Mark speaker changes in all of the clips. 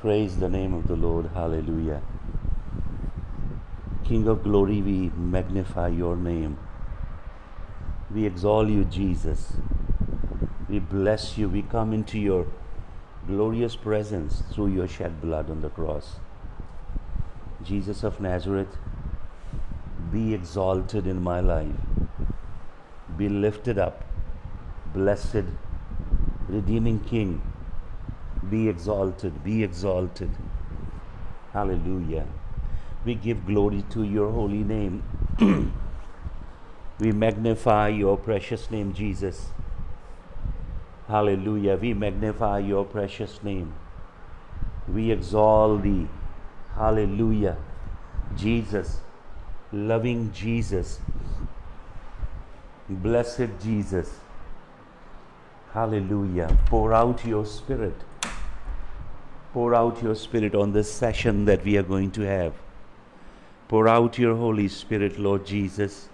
Speaker 1: Praise the name of the Lord. Hallelujah. King of glory, we magnify your name. We exalt you, Jesus. We bless you. We come into your glorious presence through your shed blood on the cross. Jesus of Nazareth, be exalted in my life. Be lifted up. Blessed, redeeming King, be exalted, be exalted. Hallelujah. We give glory to your holy name. We magnify your precious name, Jesus. Hallelujah. We magnify your precious name. We exalt thee. Hallelujah. Jesus, loving Jesus, blessed Jesus. Hallelujah. Pour out your spirit. Pour out your spirit on this session that we are going to have. Pour out your Holy Spirit, Lord Jesus.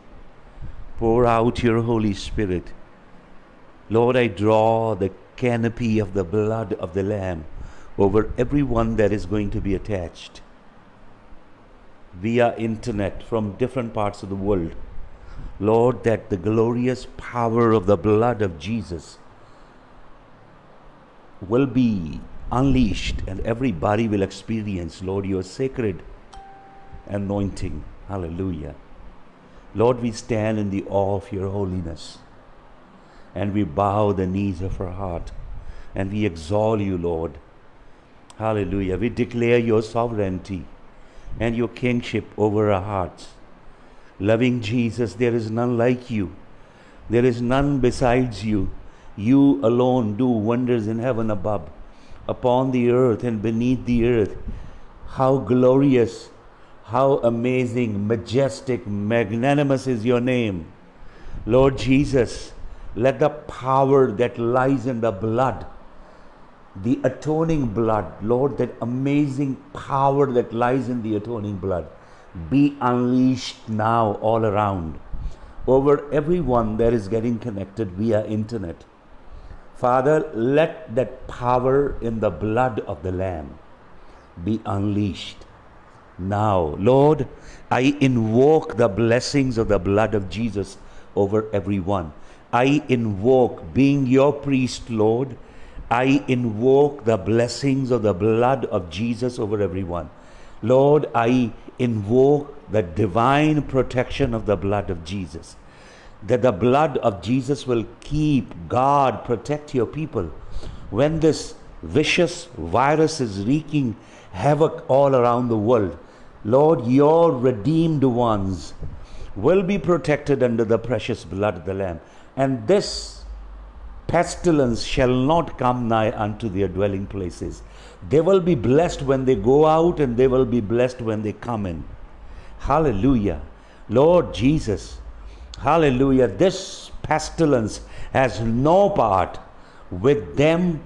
Speaker 1: Pour out your Holy Spirit. Lord, I draw the canopy of the blood of the Lamb over everyone that is going to be attached via internet from different parts of the world. Lord, that the glorious power of the blood of Jesus will be unleashed and everybody will experience, Lord, your sacred anointing. Hallelujah. Lord, we stand in the awe of your holiness and we bow the knees of our heart and we exalt you, Lord. Hallelujah. We declare your sovereignty and your kingship over our hearts. Loving Jesus, there is none like you. There is none besides you. You alone do wonders in heaven above, upon the earth and beneath the earth. How glorious, how amazing, majestic, magnanimous is your name. Lord Jesus, let the power that lies in the blood, the atoning blood, Lord, that amazing power that lies in the atoning blood, be unleashed now all around over everyone that is getting connected via internet. Father, let that power in the blood of the Lamb be unleashed now. Lord, I invoke the blessings of the blood of Jesus over everyone. I invoke, being your priest, Lord, I invoke the blessings of the blood of Jesus over everyone. Lord, I invoke the divine protection of the blood of Jesus. That the blood of Jesus will keep, guard, protect your people. When this vicious virus is wreaking havoc all around the world, Lord, your redeemed ones will be protected under the precious blood of the Lamb. And this pestilence shall not come nigh unto their dwelling places. They will be blessed when they go out and they will be blessed when they come in. Hallelujah. Lord Jesus, hallelujah. This pestilence has no part with them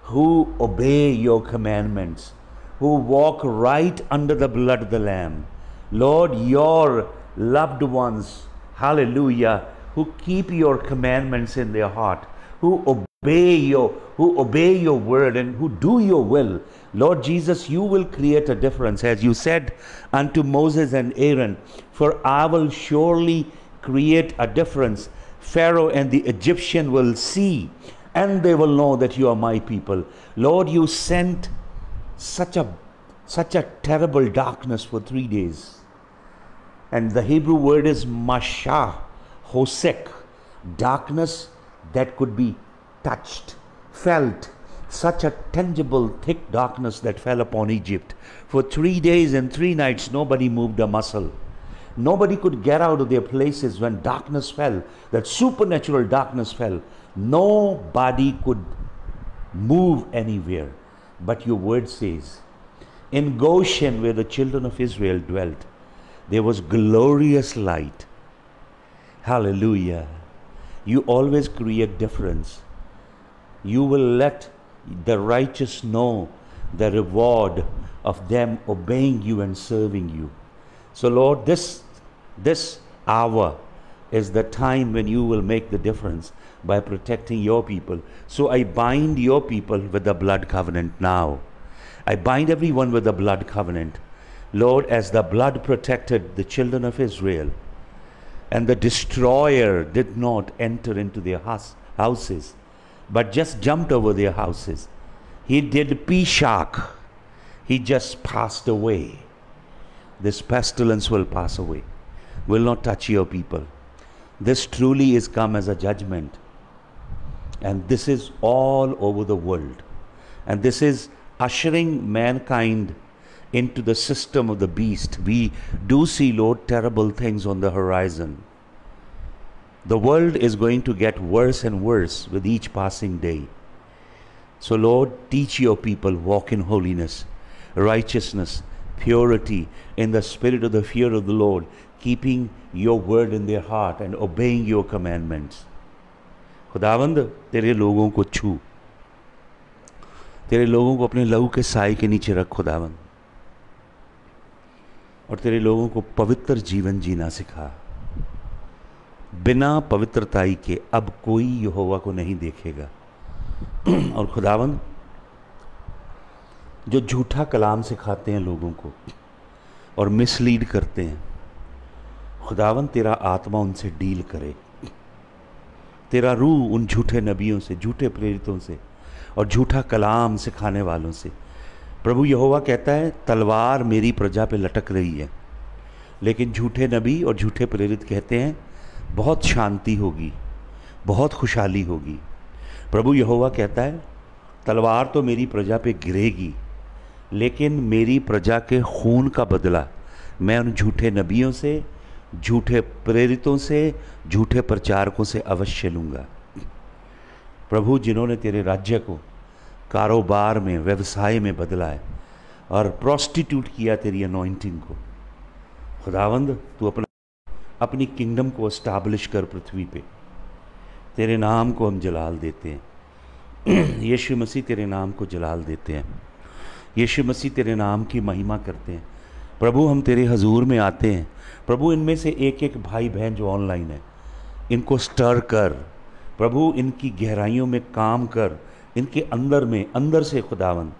Speaker 1: who obey your commandments, who walk right under the blood of the Lamb. Lord, your loved ones, hallelujah, who keep your commandments in their heart, who obey your word and who do your will. Lord Jesus, you will create a difference, as you said unto Moses and Aaron, for I will surely create a difference. Pharaoh and the Egyptian will see and they will know that you are my people. Lord, you sent such a terrible darkness for 3 days. And the Hebrew word is mashah, hosek, darkness that could be touched, felt, such a tangible, thick darkness that fell upon Egypt. For 3 days and 3 nights, nobody moved a muscle. Nobody could get out of their places when darkness fell, that supernatural darkness fell. Nobody could move anywhere. But your word says, in Goshen, where the children of Israel dwelt, there was glorious light. Hallelujah. You always create difference. You will let the righteous know the reward of them obeying you and serving you. So Lord, this hour is the time when you will make the difference by protecting your people. So I bind your people with the blood covenant now. I bind everyone with the blood covenant. Lord, as the blood protected the children of Israel, and the destroyer did not enter into their houses, but just jumped over their houses. He did Pishak. He just passed away. This pestilence will pass away, will not touch your people. This truly is come as a judgment. And this is all over the world. And this is ushering mankind into the system of the beast. We do see, Lord, terrible things on the horizon. The world is going to get worse and worse with each passing day. So, Lord, teach your people, walk in holiness, righteousness, purity, in the spirit of the fear of the Lord, keeping your word in their heart and obeying your commandments. खुदावंद, तेरे लोगों को छू, तेरे लोगों को अपने लहू के साए के नीचे रख खुदावंद, और तेरे लोगों को पवित्र जीवन जीना सिखा। बिना पवित्रताई के अब कोई यहोवा को नहीं देखेगा। और खुदावंद, जो झूठा कलाम सिखाते हैं लोगों को और मिसलीड करते हैं, खुदावंद तेरा आत्मा उनसे डील करे। तेरा रूह उन झूठे नबियों से, झूठे प्रेरितों से और झूठा कलाम सिखाने वालों से। प्रभु यहोवा कहता है, तलवार मेरी प्रजा पे लटक रही है, लेकिन झूठे नबी और झूठे प्रेरित कहते हैं बहुत शांति होगी, बहुत खुशहाली होगी। प्रभु यहोवा कहता है, तलवार तो मेरी प्रजा पे गिरेगी, लेकिन मेरी प्रजा के खून का बदला मैं उन झूठे नबियों से, झूठे प्रेरितों से, झूठे प्रचारकों से अवश्य लूँगा। प्रभु, जिन्होंने तेरे राज्य को कारोबार में, व्यवसाय में बदला है और प्रोस्टिट्यूट किया तेरी अनॉइंटिंग को, खुदावंद तू अपनी किंगडम को एस्टैब्लिश कर पृथ्वी पे। तेरे नाम को हम जलाल देते हैं। यीशु मसीह, तेरे नाम को जलाल देते हैं। यीशु मसीह, तेरे नाम की महिमा करते हैं। प्रभु, हम तेरे हजूर में आते हैं। प्रभु, इनमें से एक एक भाई बहन जो ऑनलाइन है, इनको स्टर कर प्रभु, इनकी गहराइयों में काम कर, इनके अंदर में, अंदर से खुदावंद,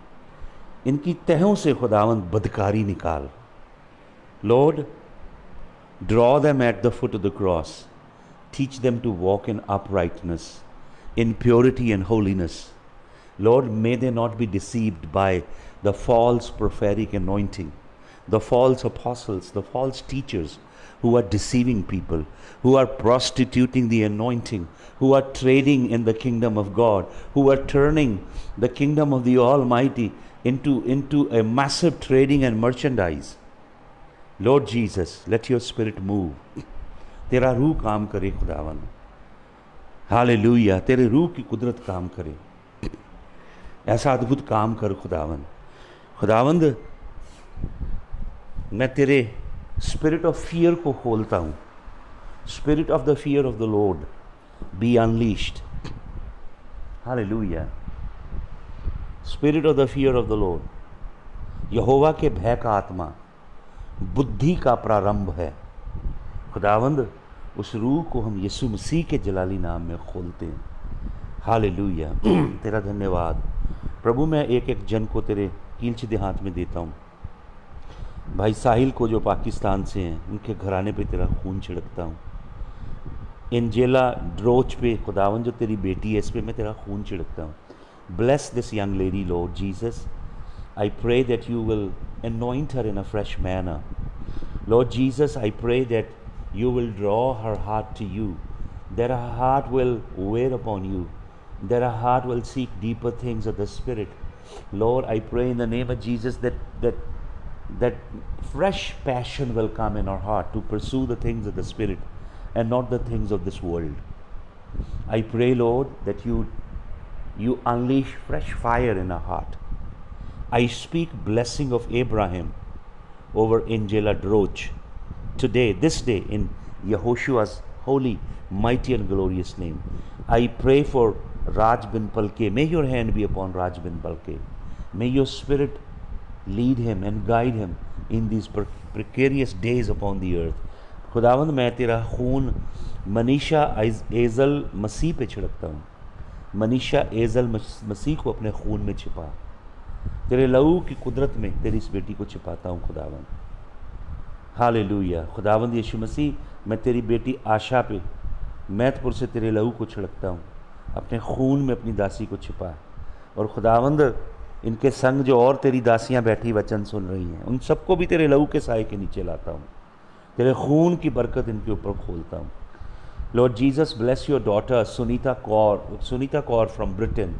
Speaker 1: इनकी तहों से खुदावंद बदकारी निकाल। Lord, draw them at the foot of the cross. Teach them to walk in uprightness, in purity and holiness. Lord, may they not be deceived by the false prophetic anointing, the false apostles, the false teachers who are deceiving people, who are prostituting the anointing, who are trading in the kingdom of God, who are turning the kingdom of the Almighty into a massive trading and merchandise. Lord Jesus, let your spirit move. तेरा रूह काम करे खुदावन। Hallelujah, तेरे रूह की कुदरत काम करे। ऐसा अद्भुत काम कर खुदावन। खुदावंद, मैं तेरे स्पिरिट ऑफ फियर को खोलता हूँ। Spirit of the fear of the Lord be unleashed. Hallelujah. Spirit of the fear of the Lord, यहोवा के भय का आत्मा बुद्धि का प्रारंभ है। खुदावंद, उस रूह को हम यीशु मसीह के जलाली नाम में खोलते हैं। हालेलुया। तेरा धन्यवाद प्रभु। मैं एक एक जन को तेरे कीलचिदे हाथ में देता हूँ। भाई साहिल को जो पाकिस्तान से हैं, उनके घराने पे तेरा खून छिड़कता हूँ। एंजेला ड्रोच पे खुदावंद, जो तेरी बेटी है, इस पे मैं तेरा खून छिड़कता हूँ। Bless this young lady Lord Jesus. I pray that you will anoint her in a fresh manner. Lord Jesus, I pray that you will draw her heart to you, that her heart will wear upon you, that her heart will seek deeper things of the Spirit. Lord, I pray in the name of Jesus that fresh passion will come in her heart to pursue the things of the Spirit and not the things of this world. I pray, Lord, that you unleash fresh fire in her heart. I speak blessing of Abraham over Angela Droch today, this day, in Yehoshua's holy, mighty and glorious name. I pray for Raj bin Palke. May your hand be upon Raj bin Palke. May your spirit lead him and guide him in these precarious days upon the earth. खुदावंद, मैं तेरा खून मनीषा एजल मसीह पे छिड़कता हूँ। मनीषा एजल मसीह को अपने खून में छिपा। तेरे लहू की कुदरत में तेरी इस बेटी को छिपाता हूँ खुदावन। हालेलुया। खुदावंद यीशु मसीह, मैं तेरी बेटी आशा पे मैतपुर से तेरे लहू को छिड़कता हूँ, अपने खून में अपनी दासी को छिपा। और खुदावंद इनके संग जो और तेरी दासियाँ बैठी वचन सुन रही हैं, उन सबको भी तेरे लहू के साए के नीचे लाता हूँ, तेरे खून की बरकत इनके ऊपर खोलता हूँ। Lord Jesus, bless your daughter Sunita Kaur from Britain.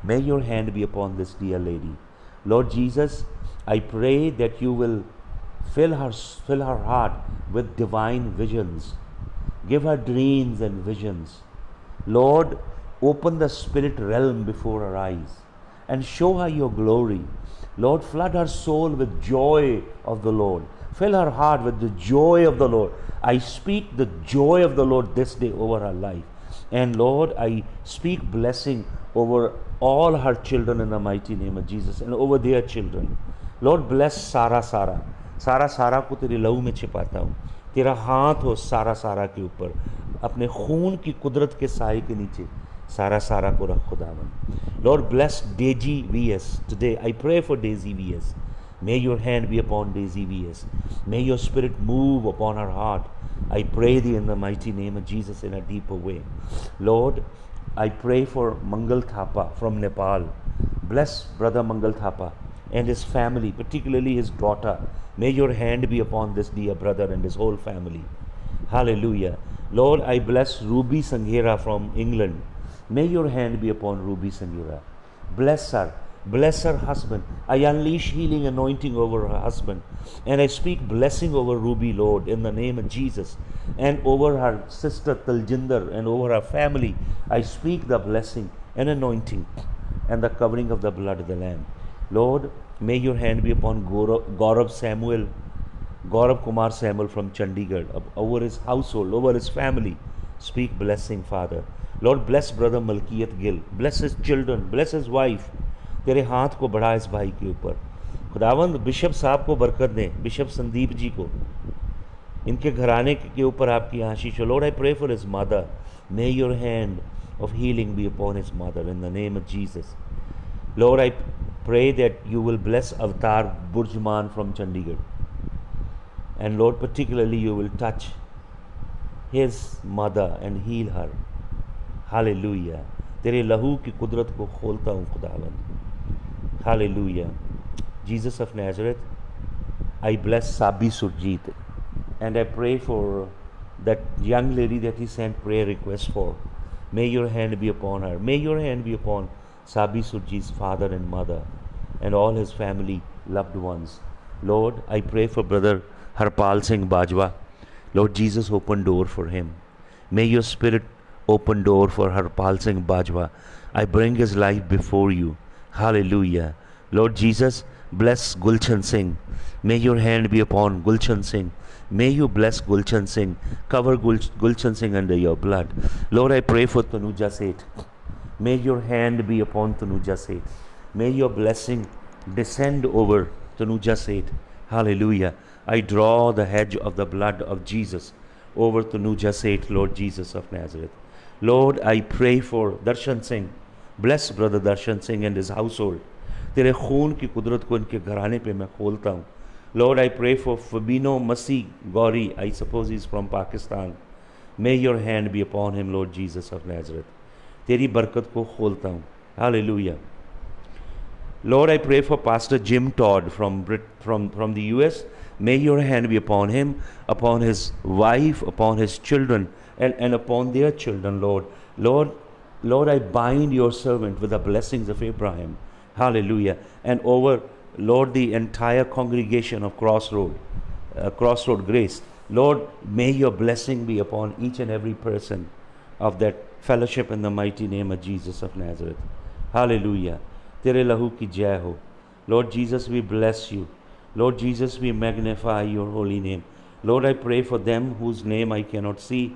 Speaker 1: May your hand be upon this dear lady. Lord Jesus, I pray that you will fill her heart with divine visions. Give her dreams and visions. Lord, open the spirit realm before her eyes and show her your glory. Lord, flood her soul with joy of the Lord. Fill her heart with the joy of the Lord. I speak the joy of the Lord this day over her life. And Lord, I speak blessing over all her children in the mighty name of Jesus and over their children. Lord, bless Sara. सारा को तेरे लहू में छिपाता हूँ। तेरा हाथ हो सारा के ऊपर, अपने खून की कुदरत के साए के नीचे सारा को रख खुदावन। Lord, bless Daisy VS today. I pray for Daisy VS. May your hand be upon Daisy VS. May your spirit move upon her heart. I pray thee in the mighty name of Jesus in a deeper way. Lord, I pray for Mangal Thapa from Nepal. Bless brother Mangal Thapa and his family, particularly his daughter. May your hand be upon this dear brother and his whole family. Hallelujah. Lord, I bless Ruby Sanghera from England. May your hand be upon Ruby Sanghera. Bless her. Bless her husband. I unleash healing anointing over her husband. And I speak blessing over Ruby, Lord, in the name of Jesus. And over her sister Taljinder and over her family. I speak the blessing and anointing and the covering of the blood of the Lamb. Lord, may your hand be upon Gaurav Kumar Samuel from Chandigarh, over his household, over his family. Speak blessing, Father. Lord, bless brother Malkiyat Gill. Bless his children. Bless his wife. तेरे हाथ को बढ़ा इस भाई के ऊपर खुदावंद। Bishop साहब को बरकत दें, बिशप संदीप जी को, इनके घराने के ऊपर आपकी आशीष हो। Lord, I pray for his mother. May your hand of healing be upon his mother in the name of Jesus. Lord, I pray that you will bless Avatar Burjman from Chandigarh. And Lord, particularly you will touch his mother and heal her. Hallelujah. तेरे लहू की कुदरत को खोलता हूँ खुदावंद। Hallelujah. Jesus of Nazareth, I bless Sabi Surjit and I pray for that young lady that he sent prayer request for. May your hand be upon her. May your hand be upon Sabi Surjit's father and mother and all his family, loved ones. Lord, I pray for brother Harpal Singh Bajwa. Lord Jesus, open door for him. May your spirit open door for Harpal Singh Bajwa. I bring his life before you. Hallelujah. Lord Jesus, bless Gulshan Singh. May your hand be upon Gulshan Singh. May you bless Gulshan Singh. Cover Gulshan Singh under your blood. Lord, I pray for Tanuja Seth. May your hand be upon Tanuja Seth. May your blessing descend over Tanuja Seth. Hallelujah. I draw the hedge of the blood of Jesus over Tanuja Seth, Lord Jesus of Nazareth. Lord, I pray for Darshan Singh. Bless brother Darshan Singh and his household. तेरे खून की कुदरत को इनके घराने पे मैं खोलता हूँ. Lord, I pray for Fabino Masih Gauri. I suppose he's from Pakistan. May your hand be upon him, Lord Jesus of Nazareth. तेरी बरकत को खोलता हूँ. Hallelujah. Lord, I pray for Pastor Jim Todd from the US. May your hand be upon him, upon his wife, upon his children, and upon their children, Lord. Lord, I bind your servant with the blessings of Abraham. Hallelujah. And over, Lord, the entire congregation of Crossroad Grace. Lord, may your blessing be upon each and every person of that fellowship in the mighty name of Jesus of Nazareth. Hallelujah. Tere lahu ki jai ho. Lord Jesus, we bless you. Lord Jesus, we magnify your holy name. Lord, I pray for them whose name I cannot see.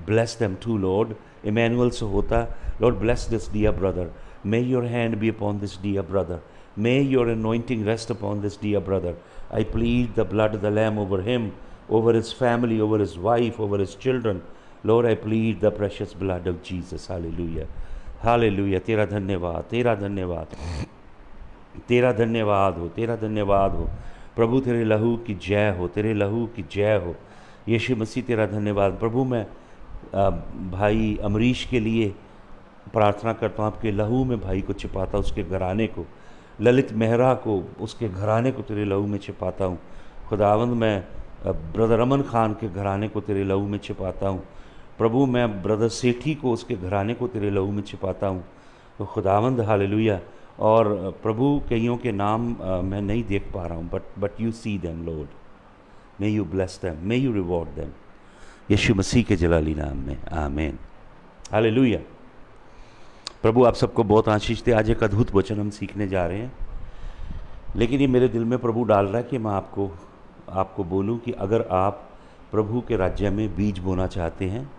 Speaker 1: Bless them too, Lord. Emmanuel Sohota, Lord, bless this dear brother. May your hand be upon this dear brother. May your anointing rest upon this dear brother. I plead the blood of the Lamb over him, over his family, over his wife, over his children. Lord, I plead the precious blood of Jesus. Hallelujah. Hallelujah. Tera dhanyavad. Tera dhanyavad. तेरा धन्यवाद हो, तेरा धन्यवाद हो प्रभु, तेरे लहू की जय हो, तेरे लहू की जय हो यीशु मसीह, तेरा धन्यवाद प्रभु। मैं भाई अमरीश के लिए प्रार्थना करता हूँ, आपके लहू में भाई को छिपाता, उसके घराने को, ललित मेहरा को, उसके घराने को तेरे लहू में छिपाता हूँ खुदावंद। मैं ब्रदर अमन खान के घराने को तेरे लहू में छिपाता हूँ प्रभु। मैं ब्रदर सेठी को, उसके घराने को तेरे लहू में छिपाता हूँ तो खुदावंद, हालेलुया। और प्रभु कईयों के नाम मैं नहीं देख पा रहा हूँ, but you see them Lord, may you bless them, may you reward them, यीशु मसीह के जलाली नाम में, आमीन, हालेलुया। प्रभु आप सबको बहुत आशीष दे। आज एक अद्भुत वचन हम सीखने जा रहे हैं, लेकिन ये मेरे दिल में प्रभु डाल रहा है कि मैं आपको बोलूं कि अगर आप प्रभु के राज्य में बीज बोना चाहते हैं,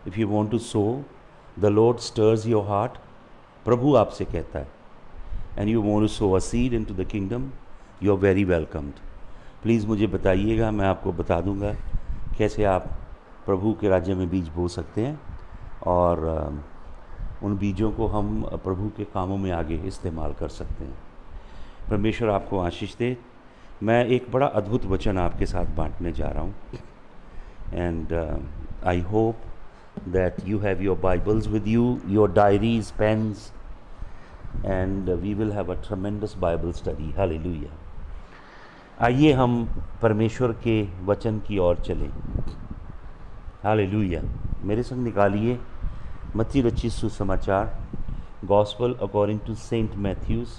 Speaker 1: if you want to sow, the Lord stirs your heart, प्रभु आपसे कहता है, and you want to sow a seed into the kingdom, you are very welcomed. Please मुझे बताइएगा, मैं आपको बता दूंगा कैसे आप प्रभु के राज्य में बीज बो सकते हैं, और उन बीजों को हम प्रभु के कामों में आगे इस्तेमाल कर सकते हैं। परमेश्वर आपको आशीष दे। मैं एक बड़ा अद्भुत वचन आपके साथ बांटने जा रहा हूँ, and I hope that you have your Bibles with you, your diaries, pens, and we will have a tremendous Bible study. Hallelujah. आइए हम परमेश्वर के वचन की ओर चलें। हालेलुया। मेरे संग निकालिए मत्ती रचित सुसमाचार, Gospel according to Saint Matthews,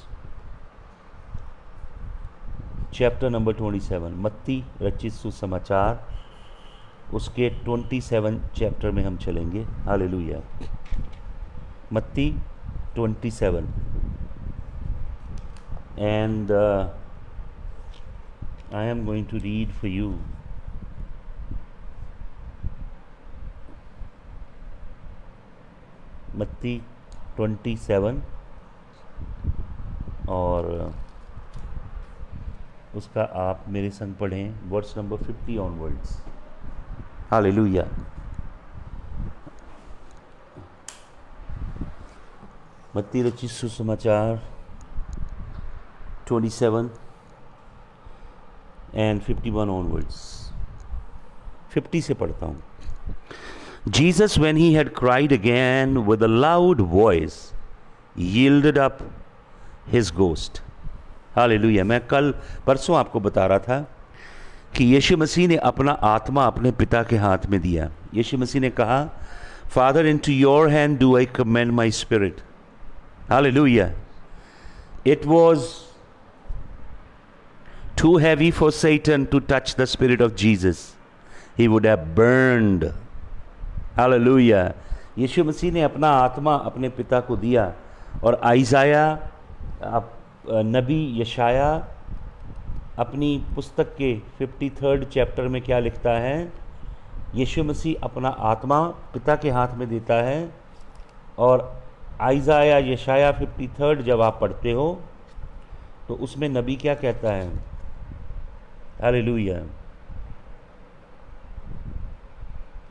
Speaker 1: chapter number 27। मत्ती रचित सुसमाचार उसके 27 चैप्टर में हम चलेंगे। हालेलुया। मत्ती 27, and I am going to read for you मत्ती 27 और उसका आप मेरे संग पढ़ें वर्स नंबर 50 ऑनवर्ड्स। हालेलुया। मत्ती रचित सुसमाचार 27 एंड 51 ऑनवर्ड्स। 50 से पढ़ता हूँ। Jesus, when he had cried again with a loud voice, yielded up his ghost. Hallelujah. मैं कल परसों आपको बता रहा था कि यीशु मसीह ने अपना आत्मा अपने पिता के हाथ में दिया। यीशु मसीह ने कहा, father into your hand do I commend my spirit. Hallelujah. It was too heavy for Satan to touch the spirit of Jesus. He would have burned. Hallelujah. यीशु मसीह ने अपना आत्मा अपने पिता को दिया, और आइज़ाया नबी यशाया अपनी पुस्तक के 53rd चैप्टर में क्या लिखता है? यीशु मसीह अपना आत्मा पिता के हाथ में देता है, और आइज़ाया यशाया 53rd जब आप पढ़ते हो तो उसमें नबी क्या कहता है? हालेलुया।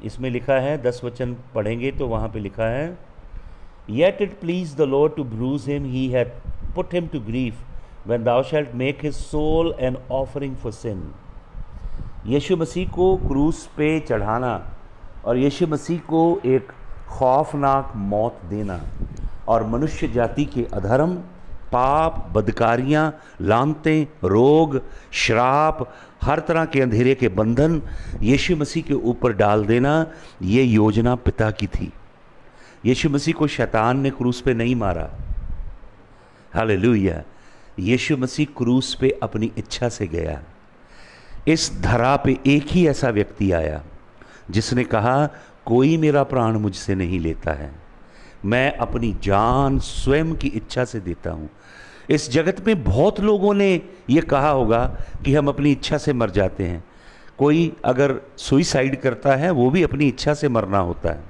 Speaker 1: इसमें लिखा है, 10 वचन पढ़ेंगे तो वहाँ पे लिखा है, Yet it pleased the Lord to bruise him, he had put him to grief, when thou shalt make his soul an offering for sin. यीशु मसीह को क्रूस पे चढ़ाना और यीशु मसीह को एक खौफनाक मौत देना, और मनुष्य जाति के अधर्म, पाप, बदकारियाँ, लानतें, रोग, श्राप, हर तरह के अंधेरे के बंधन यीशु मसीह के ऊपर डाल देना, ये योजना पिता की थी। यीशु मसीह को शैतान ने क्रूस पे नहीं मारा। हालेलुया। यीशु मसीह क्रूस पे अपनी इच्छा से गया। इस धरा पे एक ही ऐसा व्यक्ति आया जिसने कहा, कोई मेरा प्राण मुझसे नहीं लेता है, मैं अपनी जान स्वयं की इच्छा से देता हूँ। इस जगत में बहुत लोगों ने ये कहा होगा कि हम अपनी इच्छा से मर जाते हैं। कोई अगर सुइसाइड करता है वो भी अपनी इच्छा से मरना होता है,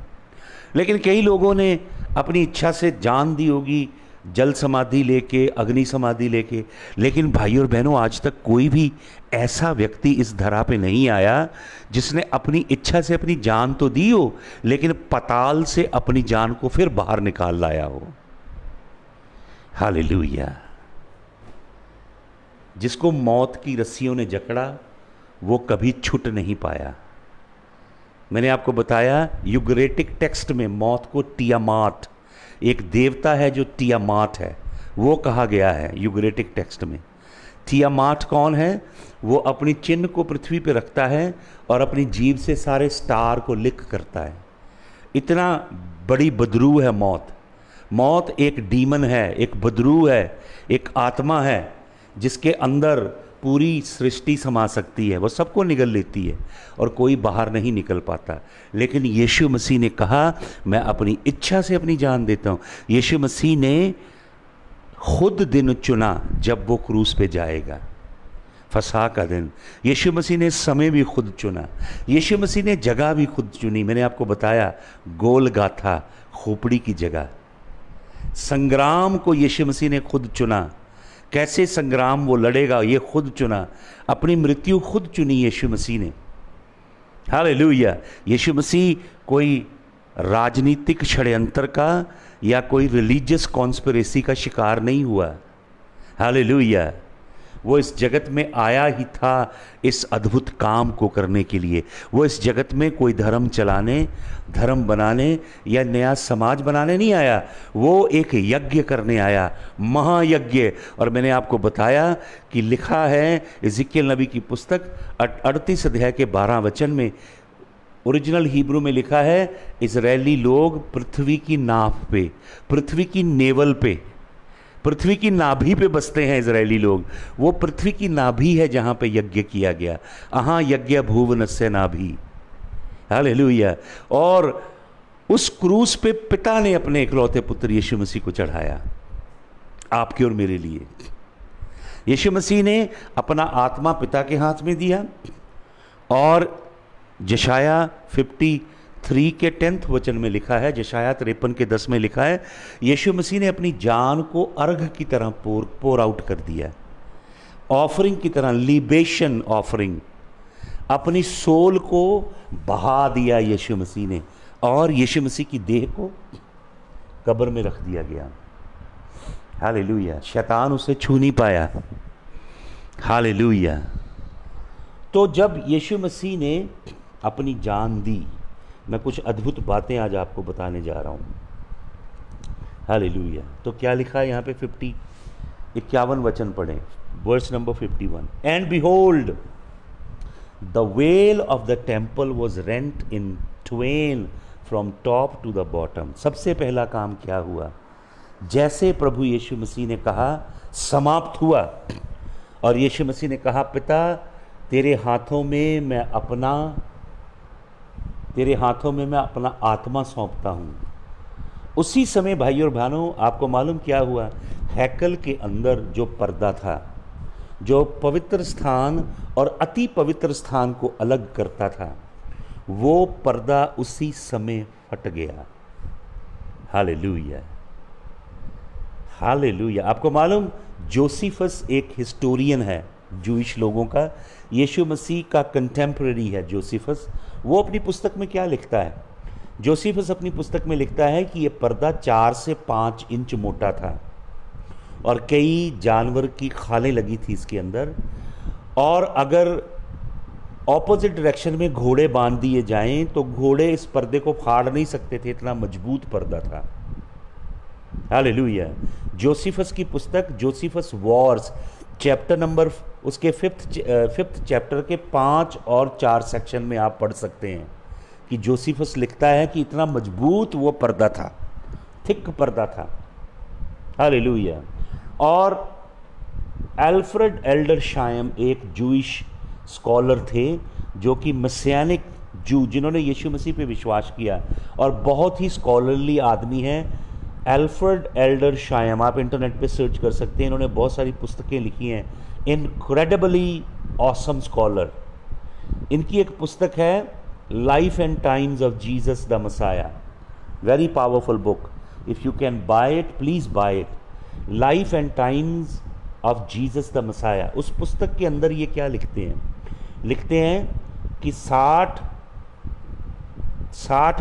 Speaker 1: लेकिन कई लोगों ने अपनी इच्छा से जान दी होगी, जल समाधि लेके, अग्नि समाधि लेके। लेकिन भाई और बहनों, आज तक कोई भी ऐसा व्यक्ति इस धरा पे नहीं आया जिसने अपनी इच्छा से अपनी जान तो दी हो, लेकिन पताल से अपनी जान को फिर बाहर निकाल लाया हो। हालेलुया। जिसको मौत की रस्सियों ने जकड़ा वो कभी छूट नहीं पाया। मैंने आपको बताया यूग्रेटिक टेक्स्ट में मौत को टियामाट, एक देवता है जो टियामाट है, वो कहा गया है यूग्रेटिक टेक्स्ट में। टियामाट कौन है? वो अपनी चिन्ह को पृथ्वी पे रखता है और अपनी जीभ से सारे स्टार को लिख करता है। इतना बड़ी बदरू है मौत। मौत एक डीमन है, एक बदरू है, एक आत्मा है जिसके अंदर पूरी सृष्टि समा सकती है। वो सबको निगल लेती है और कोई बाहर नहीं निकल पाता। लेकिन यीशु मसीह ने कहा मैं अपनी इच्छा से अपनी जान देता हूँ। यीशु मसीह ने खुद दिन चुना जब वो क्रूस पे जाएगा, फसह का दिन। यीशु मसीह ने समय भी खुद चुना, यीशु मसीह ने जगह भी खुद चुनी। मैंने आपको बताया गोलगाथा, खोपड़ी की जगह। संग्राम को यीशु मसीह ने खुद चुना, कैसे संग्राम वो लड़ेगा ये खुद चुना। अपनी मृत्यु खुद चुनी यीशु मसीह ने। हालेलुया। यीशु मसीह कोई राजनीतिक षड्यंत्र का या कोई रिलीजियस कॉन्स्पिरेसी का शिकार नहीं हुआ। हालेलुया। वो इस जगत में आया ही था इस अद्भुत काम को करने के लिए। वो इस जगत में कोई धर्म चलाने, धर्म बनाने या नया समाज बनाने नहीं आया। वो एक यज्ञ करने आया, महायज्ञ। और मैंने आपको बताया कि लिखा है इज़िकियल नबी की पुस्तक 38 अध्याय के 12 वचन में, ओरिजिनल हिब्रू में लिखा है इजरायली लोग पृथ्वी की नाव पे, पृथ्वी की नेवल पे, पृथ्वी की नाभि पे बसते हैं इजरायली लोग। वो पृथ्वी की नाभि है जहाँ पे यज्ञ किया गया। अहाँ यज्ञ भुवनस्य नाभि। हालेलुया। और उस क्रूस पे पिता ने अपने इकलौते पुत्र यीशु मसीह को चढ़ाया, आपके और मेरे लिए। यीशु मसीह ने अपना आत्मा पिता के हाथ में दिया। और यशाया 53 के 10 वचन में लिखा है, यशाया 53 के 10 में लिखा है, यीशु मसीह ने अपनी जान को अर्घ की तरह पोर आउट कर दिया, ऑफरिंग की तरह, लिबेशन ऑफरिंग। अपनी सोल को बहा दिया यीशु मसीह ने, और यीशु मसीह की देह को कब्र में रख दिया गया। हालेलुया। शैतान उसे छू नहीं पाया। हालेलुया। तो जब यीशु मसीह ने अपनी जान दी, मैं कुछ अद्भुत बातें आज आपको बताने जा रहा हूँ। हालेलुया। तो क्या लिखा है यहाँ पे? 51 वचन पढ़ें, verse number 51। And behold the veil of the temple was rent in twain from top to the bottom. सबसे पहला काम क्या हुआ? जैसे प्रभु यीशु मसीह ने कहा समाप्त हुआ, और यीशु मसीह ने कहा पिता तेरे हाथों में मैं अपना आत्मा सौंपता हूँ, उसी समय भाई और बहनों आपको मालूम क्या हुआ? हैकल के अंदर जो पर्दा था, जो पवित्र स्थान और अति पवित्र स्थान को अलग करता था, वो पर्दा उसी समय फट गया। हालेलुया। हालेलुया। आपको मालूम जोसेफस एक हिस्टोरियन है जूइश लोगों का, यीशु मसीह का कंटेम्पररी है जोसेफस। वो अपनी पुस्तक में क्या लिखता है? जोसेफस अपनी पुस्तक में लिखता है कि ये पर्दा 4 से 5 इंच मोटा था और कई जानवर की खालें लगी थी इसके अंदर, और अगर ऑपोजिट डायरेक्शन में घोड़े बांध दिए जाएं तो घोड़े इस पर्दे को फाड़ नहीं सकते थे, इतना मजबूत पर्दा था। हालेलुया। जोसेफस की पुस्तक जोसेफस वॉर्स चैप्टर नंबर उसके 5th चैप्टर के 5 और 4 सेक्शन में आप पढ़ सकते हैं कि जोसेफस लिखता है कि इतना मजबूत वो पर्दा था, थिक पर्दा था। हालेलुया। और एल्फ्रेड एल्डरशाइम एक जूइश स्कॉलर थे जो कि मसियानिक जू, जिन्होंने यीशु मसीह पे विश्वास किया और बहुत ही स्कॉलरली आदमी हैं। एल्फ्रेड एल्डरशाइम, आप इंटरनेट पे सर्च कर सकते हैं, इन्होंने बहुत सारी पुस्तकें लिखी हैं। Incredibly awesome scholar. इनकी एक पुस्तक है life and times of Jesus the Messiah, very powerful book. If you can buy it please buy it. Life and times of Jesus the Messiah. उस पुस्तक के अंदर ये क्या लिखते हैं? लिखते हैं कि 60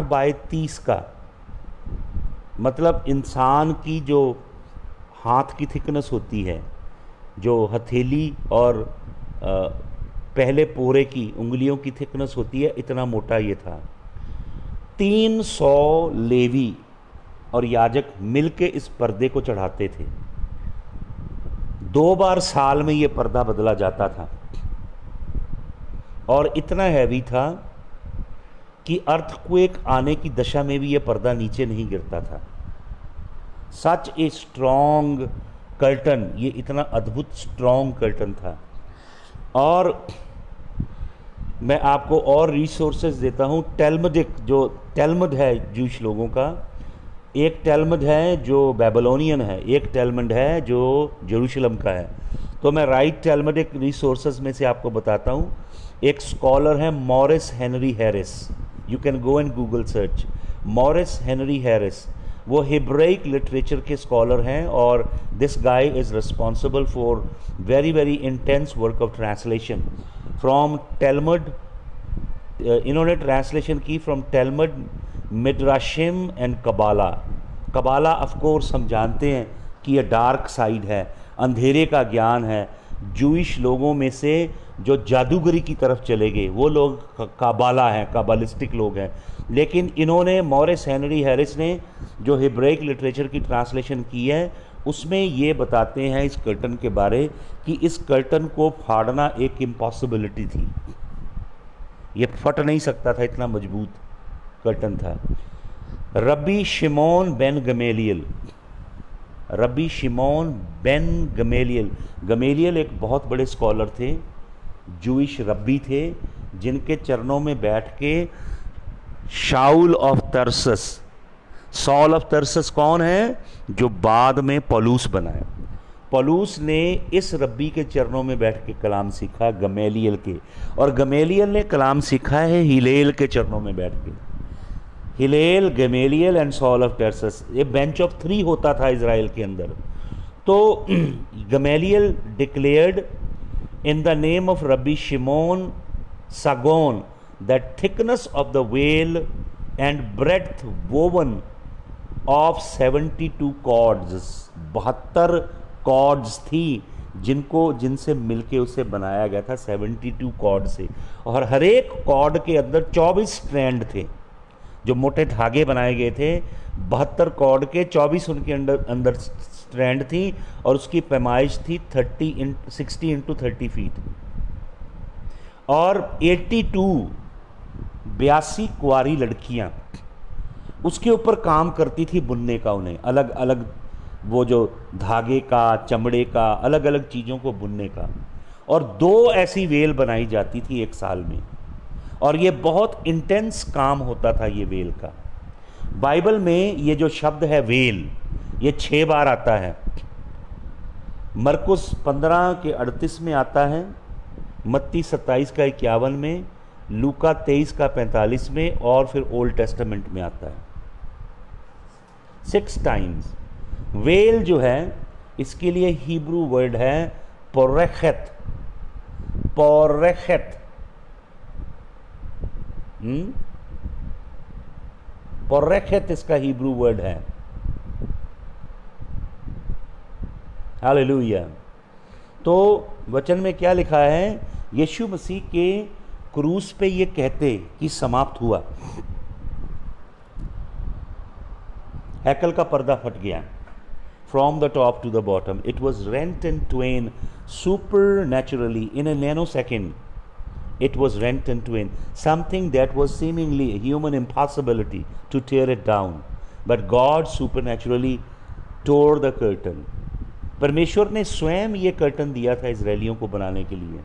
Speaker 1: बाय 30 का मतलब इंसान की जो हाथ की थिकनेस होती है, जो हथेली और पहले पोरे की उंगलियों की थिकनेस होती है, इतना मोटा ये था। 300 लेवी और याजक मिलके इस पर्दे को चढ़ाते थे। 2 बार साल में ये पर्दा बदला जाता था और इतना हैवी था कि अर्थक्वेक आने की दशा में भी ये पर्दा नीचे नहीं गिरता था। सच ए स्ट्रॉन्ग कर्टन, ये इतना अद्भुत स्ट्रॉन्ग कर्टन था। और मैं आपको और रिसोर्सेज देता हूँ। टैलमुडिक, जो टैलमुड है जूश लोगों का, एक टैलमुड है जो बेबीलोनियन है, एक टैलमुड है जो जेरूशलम का है। तो मैं राइट टैलमुडिक रिसोर्सेज में से आपको बताता हूँ। एक स्कॉलर है Morris Henry Harris, you can go and Google search Morris Henry Harris. वो हिब्राइक लिटरेचर के स्कॉलर हैं और this guy is responsible for very very intense work of translation from Talmud. इन्होंने ट्रांसलेशन की from Talmud, Midrashim and Kabbalah. Kabbalah of course हम जानते हैं कि यह डार्क साइड है, अंधेरे का ज्ञान है। जूइश लोगों में से जो जादूगरी की तरफ चले गए वो लोग काबाला हैं, काबालिस्टिक लोग हैं। लेकिन इन्होंने, मॉरिस हेनरी हैरिस ने जो हिब्राइक लिटरेचर की ट्रांसलेशन की है, उसमें ये बताते हैं इस कर्टन के बारे कि इस कर्टन को फाड़ना एक इम्पॉसिबिलिटी थी। ये फट नहीं सकता था, इतना मजबूत कर्टन था। रब्बी शिमोन बेन गमेलियल, रब्बी शिमोन बेन गमेलियल। गमेलियल एक बहुत बड़े स्कॉलर थे, जूइश रब्बी थे, जिनके चरणों में बैठ के शाउल ऑफ तरसस, सॉल ऑफ तरसस कौन है? जो बाद में पौलुस बना है। पौलुस ने इस रब्बी के चरणों में बैठ के कलाम सीखा, गमेलियल के। और गमेलियल ने कलाम सीखा है हिलेल के चरणों में बैठ के। Hillel, Gamaliel and Saul of Tarsus, ये बेंच ऑफ 3 होता था इज़राइल के अंदर। तो Gamaliel declared in the name of rabbi Shimon Sagon that thickness of the veil and breadth woven of 72 cords, 72 cords थी जिनसे मिलके उसे बनाया गया था 72 कॉर्ड से। और हर एक कॉर्ड के अंदर 24 स्ट्रैंड थे, जो मोटे धागे बनाए गए थे। 72 कॉर्ड के 24 उनके अंदर स्ट्रैंड थी और उसकी पैमाइश थी 60 इंटू 30 फीट। और 82 कुंवारी लड़कियां उसके ऊपर काम करती थी बुनने का, उन्हें अलग अलग वो जो धागे का, चमड़े का, अलग अलग चीज़ों को बुनने का। और 2 ऐसी वेल बनाई जाती थी एक साल में, और ये बहुत इंटेंस काम होता था ये वेल का। बाइबल में ये जो शब्द है वेल, ये 6 बार आता है। मरकुस 15 के 38 में आता है, मत्ती 27 का 51 में, लूका 23 का 45 में, और फिर ओल्ड टेस्टामेंट में आता है 6 टाइम्स। वेल जो है, इसके लिए हिब्रू वर्ड है पोरेखेत। पोरेखेत, पोरेखेत इसका हिब्रू वर्ड है। हालेलुया। तो वचन में क्या लिखा है? यीशु मसीह के क्रूस पे ये कहते कि समाप्त हुआ, हैकल का पर्दा फट गया, from the top to the bottom it was rent in twain supernaturally in a nanosecond. It was rent in twain, something that was seemingly a human impossibility to tear it down, but God supernaturally tore the curtain. परमेश्वर ने स्वयं ये curtain दिया था इजरायलियों को बनाने के लिए।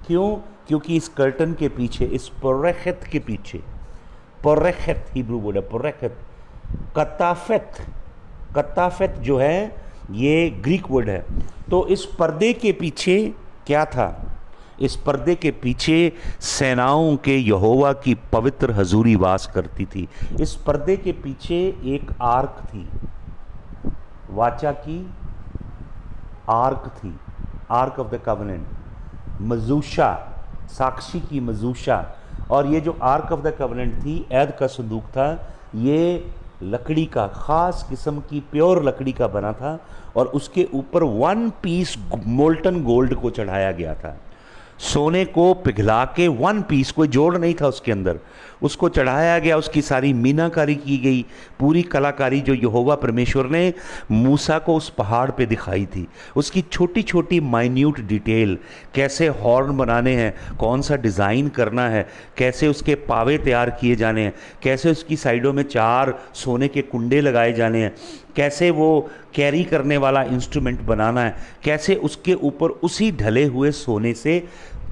Speaker 1: क्यों? क्योंकि इस कर्टन के पीछे, इस पोरेखेत के पीछे, पोरेखेत हिब्रू वर्ड है, पोरेखेत, कताफेत, कताफेत जो है ये ग्रीक वर्ड है। तो इस पर्दे के पीछे क्या था? इस पर्दे के पीछे सेनाओं के यहोवा की पवित्र हजूरी वास करती थी। इस पर्दे के पीछे एक आर्क थी, वाचा की आर्क थी, आर्क ऑफ द कवनेंट, मजूशा, साक्षी की मजूशा। और ये जो आर्क ऑफ द कवनेंट थी, ऐद का संदूक था, ये लकड़ी का, खास किस्म की प्योर लकड़ी का बना था, और उसके ऊपर 1 पीस मोल्टन गोल्ड को चढ़ाया गया था। सोने को पिघला के 1 पीस, कोई जोड़ नहीं था उसके अंदर, उसको चढ़ाया गया। उसकी सारी मीनाकारी की गई, पूरी कलाकारी जो यहोवा परमेश्वर ने मूसा को उस पहाड़ पे दिखाई थी। उसकी छोटी छोटी माइन्यूट डिटेल, कैसे हॉर्न बनाने हैं, कौन सा डिज़ाइन करना है, कैसे उसके पावे तैयार किए जाने हैं, कैसे उसकी साइडों में 4 सोने के कुंडे लगाए जाने हैं, कैसे वो कैरी करने वाला इंस्ट्रूमेंट बनाना है, कैसे उसके ऊपर उसी ढले हुए सोने से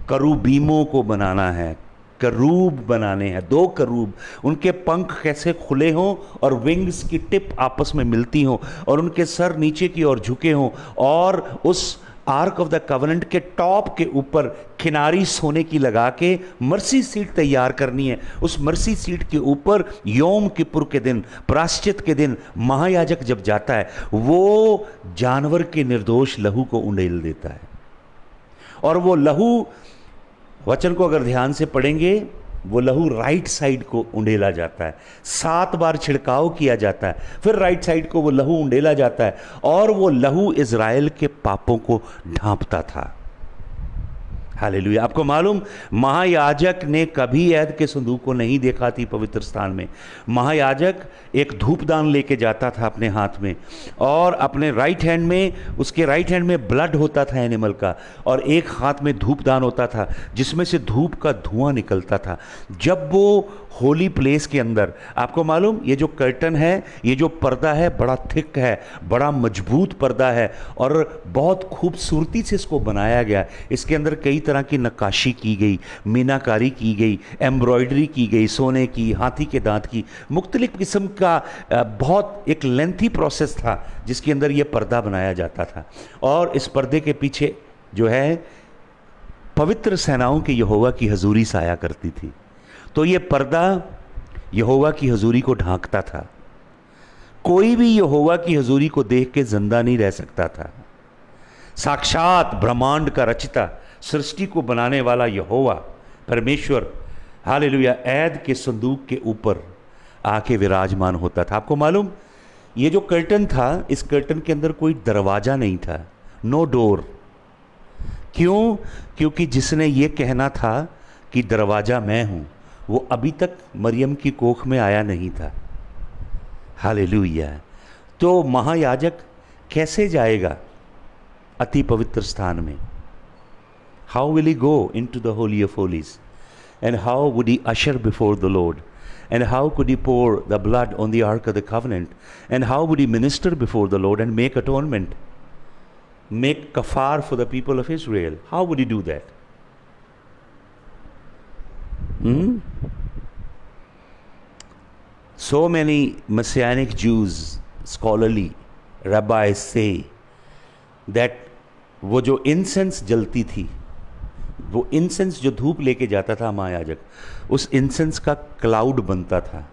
Speaker 1: करूबीमों को बनाना है, करूब बनाने हैं, 2 करूब, उनके पंख कैसे खुले हों और विंग्स की टिप आपस में मिलती हों और उनके सर नीचे की ओर झुके हों, और उस आर्क ऑफ द कवनेंट के टॉप के ऊपर किनारी सोने की लगा के मर्सी सीट तैयार करनी है। उस मर्सी सीट के ऊपर योम किपुर के दिन, प्रायश्चित के दिन, महायाजक जब जाता है वो जानवर के निर्दोष लहू को उंडेल देता है, और वो लहू, वचन को अगर ध्यान से पढ़ेंगे, वो लहू राइट साइड को उंडेला जाता है, 7 बार छिड़काव किया जाता है, फिर राइट साइड को वो लहू उंडेला जाता है, और वो लहू इज़राइल के पापों को ढांपता था। हालेलुया। आपको मालूम, महायाजक ने कभी ऐद के संदूक को नहीं देखा थी पवित्र स्थान में। महायाजक एक धूपदान लेके जाता था अपने हाथ में, और अपने राइट हैंड में, उसके राइट हैंड में ब्लड होता था एनिमल का, और एक हाथ में धूपदान होता था जिसमें से धूप का धुआं निकलता था। जब वो होली प्लेस के अंदर, आपको मालूम, ये जो कर्टन है, ये जो पर्दा है, बड़ा थिक है, बड़ा मजबूत पर्दा है, और बहुत खूबसूरती से इसको बनाया गया। इसके अंदर कई तरह की नक्काशी की गई, मीनाकारी की गई, एम्ब्रॉयडरी की गई, सोने की, हाथी के दांत की, मुख्तलिफ किस्म का बहुत एक लेंथी प्रोसेस था जिसके अंदर ये पर्दा बनाया जाता था। और इस पर्दे के पीछे जो है पवित्र सेनाओं की यहोवा की हजूरी साया करती थी। तो ये पर्दा यहोवा की हजूरी को ढांकता था। कोई भी यहोवा की हजूरी को देख के जिंदा नहीं रह सकता था। साक्षात ब्रह्मांड का रचिता, सृष्टि को बनाने वाला यहोवा परमेश्वर, हालेलुया, ऐद के संदूक के ऊपर आके विराजमान होता था। आपको मालूम, ये जो कर्टन था, इस कर्टन के अंदर कोई दरवाजा नहीं था, नो डोर। क्यों? क्योंकि जिसने ये कहना था कि दरवाजा मैं हूं, वो अभी तक मरियम की कोख में आया नहीं था। हालेलुया। तो महायाजक कैसे जाएगा अति पवित्र स्थान में? How will he go into the holy of holies, and how would he usher before the Lord, and how could he pour the blood on the ark of the covenant, and how would he minister before the Lord and make atonement, make kaphar for the people of Israel? How would he do that? So many Messianic Jews, scholarly rabbis say that वो जो incense जलती थी, वो incense जो धूप लेके जाता था महायाजक, उस इंसेंस का क्लाउड बनता था,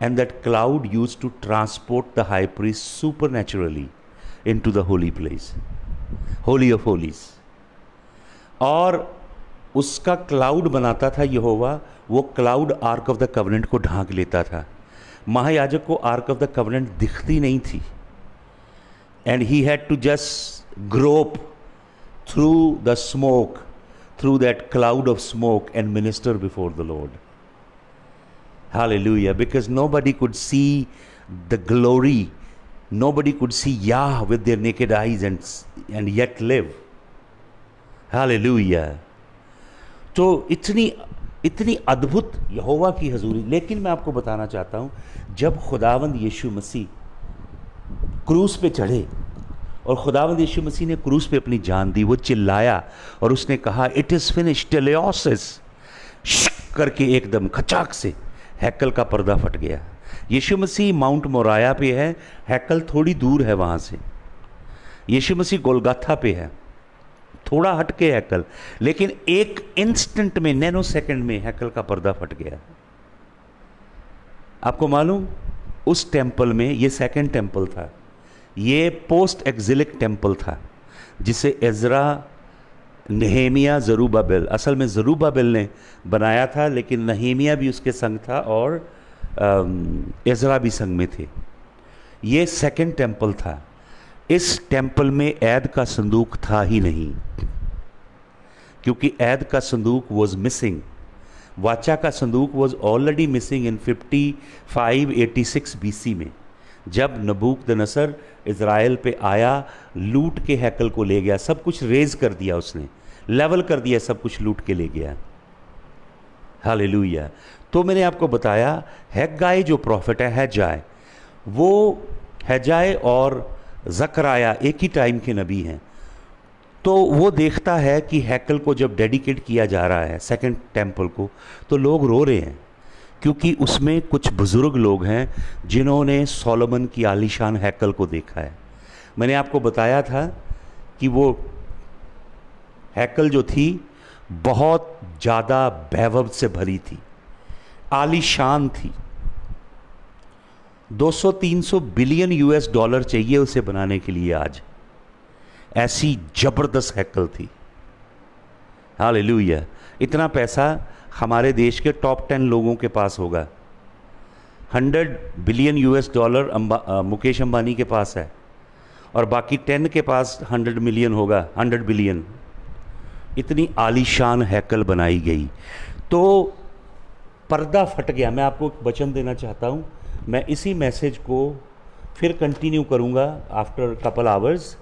Speaker 1: and that cloud use to transport the high priest supernaturally into the holy place, holy of holies. और उसका क्लाउड बनाता था यहोवा, वो cloud ark of the covenant को ढांक लेता था। महायाजक को आर्क ऑफ द कवनेंट दिखती नहीं थी, and he had to just grope through the smoke, through that cloud of smoke, and minister before the Lord. Hallelujah. Because nobody could see the glory, nobody could see Yah with their naked eyes and yet live. Hallelujah. तो इतनी अद्भुत यहोवा की हजूरी। लेकिन मैं आपको बताना चाहता हूँ, जब खुदावंद यीशु मसीह क्रूस पे चढ़े और खुदावंद यीशु मसीह ने क्रूस पे अपनी जान दी, वो चिल्लाया और उसने कहा, इट इज़ फिनिश, टेलेओसिस करके एकदम खचाक से हैकल का पर्दा फट गया। यीशु मसीह माउंट मोराया पे है, हैकल थोड़ी दूर है वहाँ से। यीशु मसीह गोलगाथा पे है, थोड़ा हटके हैकल, लेकिन एक इंस्टेंट में, नैनो सेकंड में हैकल का पर्दा फट गया। आपको मालूम, उस टेंपल में, ये सेकंड टेंपल था, ये पोस्ट एक्जिलिक टेंपल था, जिसे एजरा, नहेमिया, जरूबाबेल, असल में जरूबाबेल ने बनाया था, लेकिन नहेमिया भी उसके संग था और एजरा भी संग में थे। ये सेकंड टेम्पल था। इस टेम्पल में ऐद का संदूक था ही नहीं, क्योंकि ऐद का संदूक वॉज मिसिंग। वाचा का संदूक was already missing in 5586 BC में, जब नबूकदनसर इज़राइल पे आया, लूट के हैकल को ले गया, सब कुछ रेज कर दिया उसने, लेवल कर दिया, सब कुछ लूट के ले गया। हालेलुया। तो मैंने आपको बताया हैगाई जो प्रॉफिट है हैजाय, वो हैजाय और ज़कराया एक ही टाइम के नबी हैं। तो वो देखता है कि हैकल को जब डेडिकेट किया जा रहा है, सेकंड टेम्पल को, तो लोग रो रहे हैं, क्योंकि उसमें कुछ बुज़ुर्ग लोग हैं जिन्होंने सोलोमन की आलीशान हैकल को देखा है। मैंने आपको बताया था कि वो हैकल जो थी बहुत ज़्यादा वैभव से भरी थी, आलीशान थी। 200-300 बिलियन US$ चाहिए उसे बनाने के लिए आज, ऐसी जबरदस्त हैकल थी। हालेलुया। इतना पैसा हमारे देश के टॉप 10 लोगों के पास होगा। 100 बिलियन US$ मुकेश अंबानी के पास है, और बाकी 10 के पास 100 मिलियन होगा, 100 बिलियन। इतनी आलीशान हैकल बनाई गई। तो पर्दा फट गया। मैं आपको एक वचन देना चाहता हूँ, मैं इसी मैसेज को फिर कंटिन्यू करूँगा आफ्टर कपल आवर्स।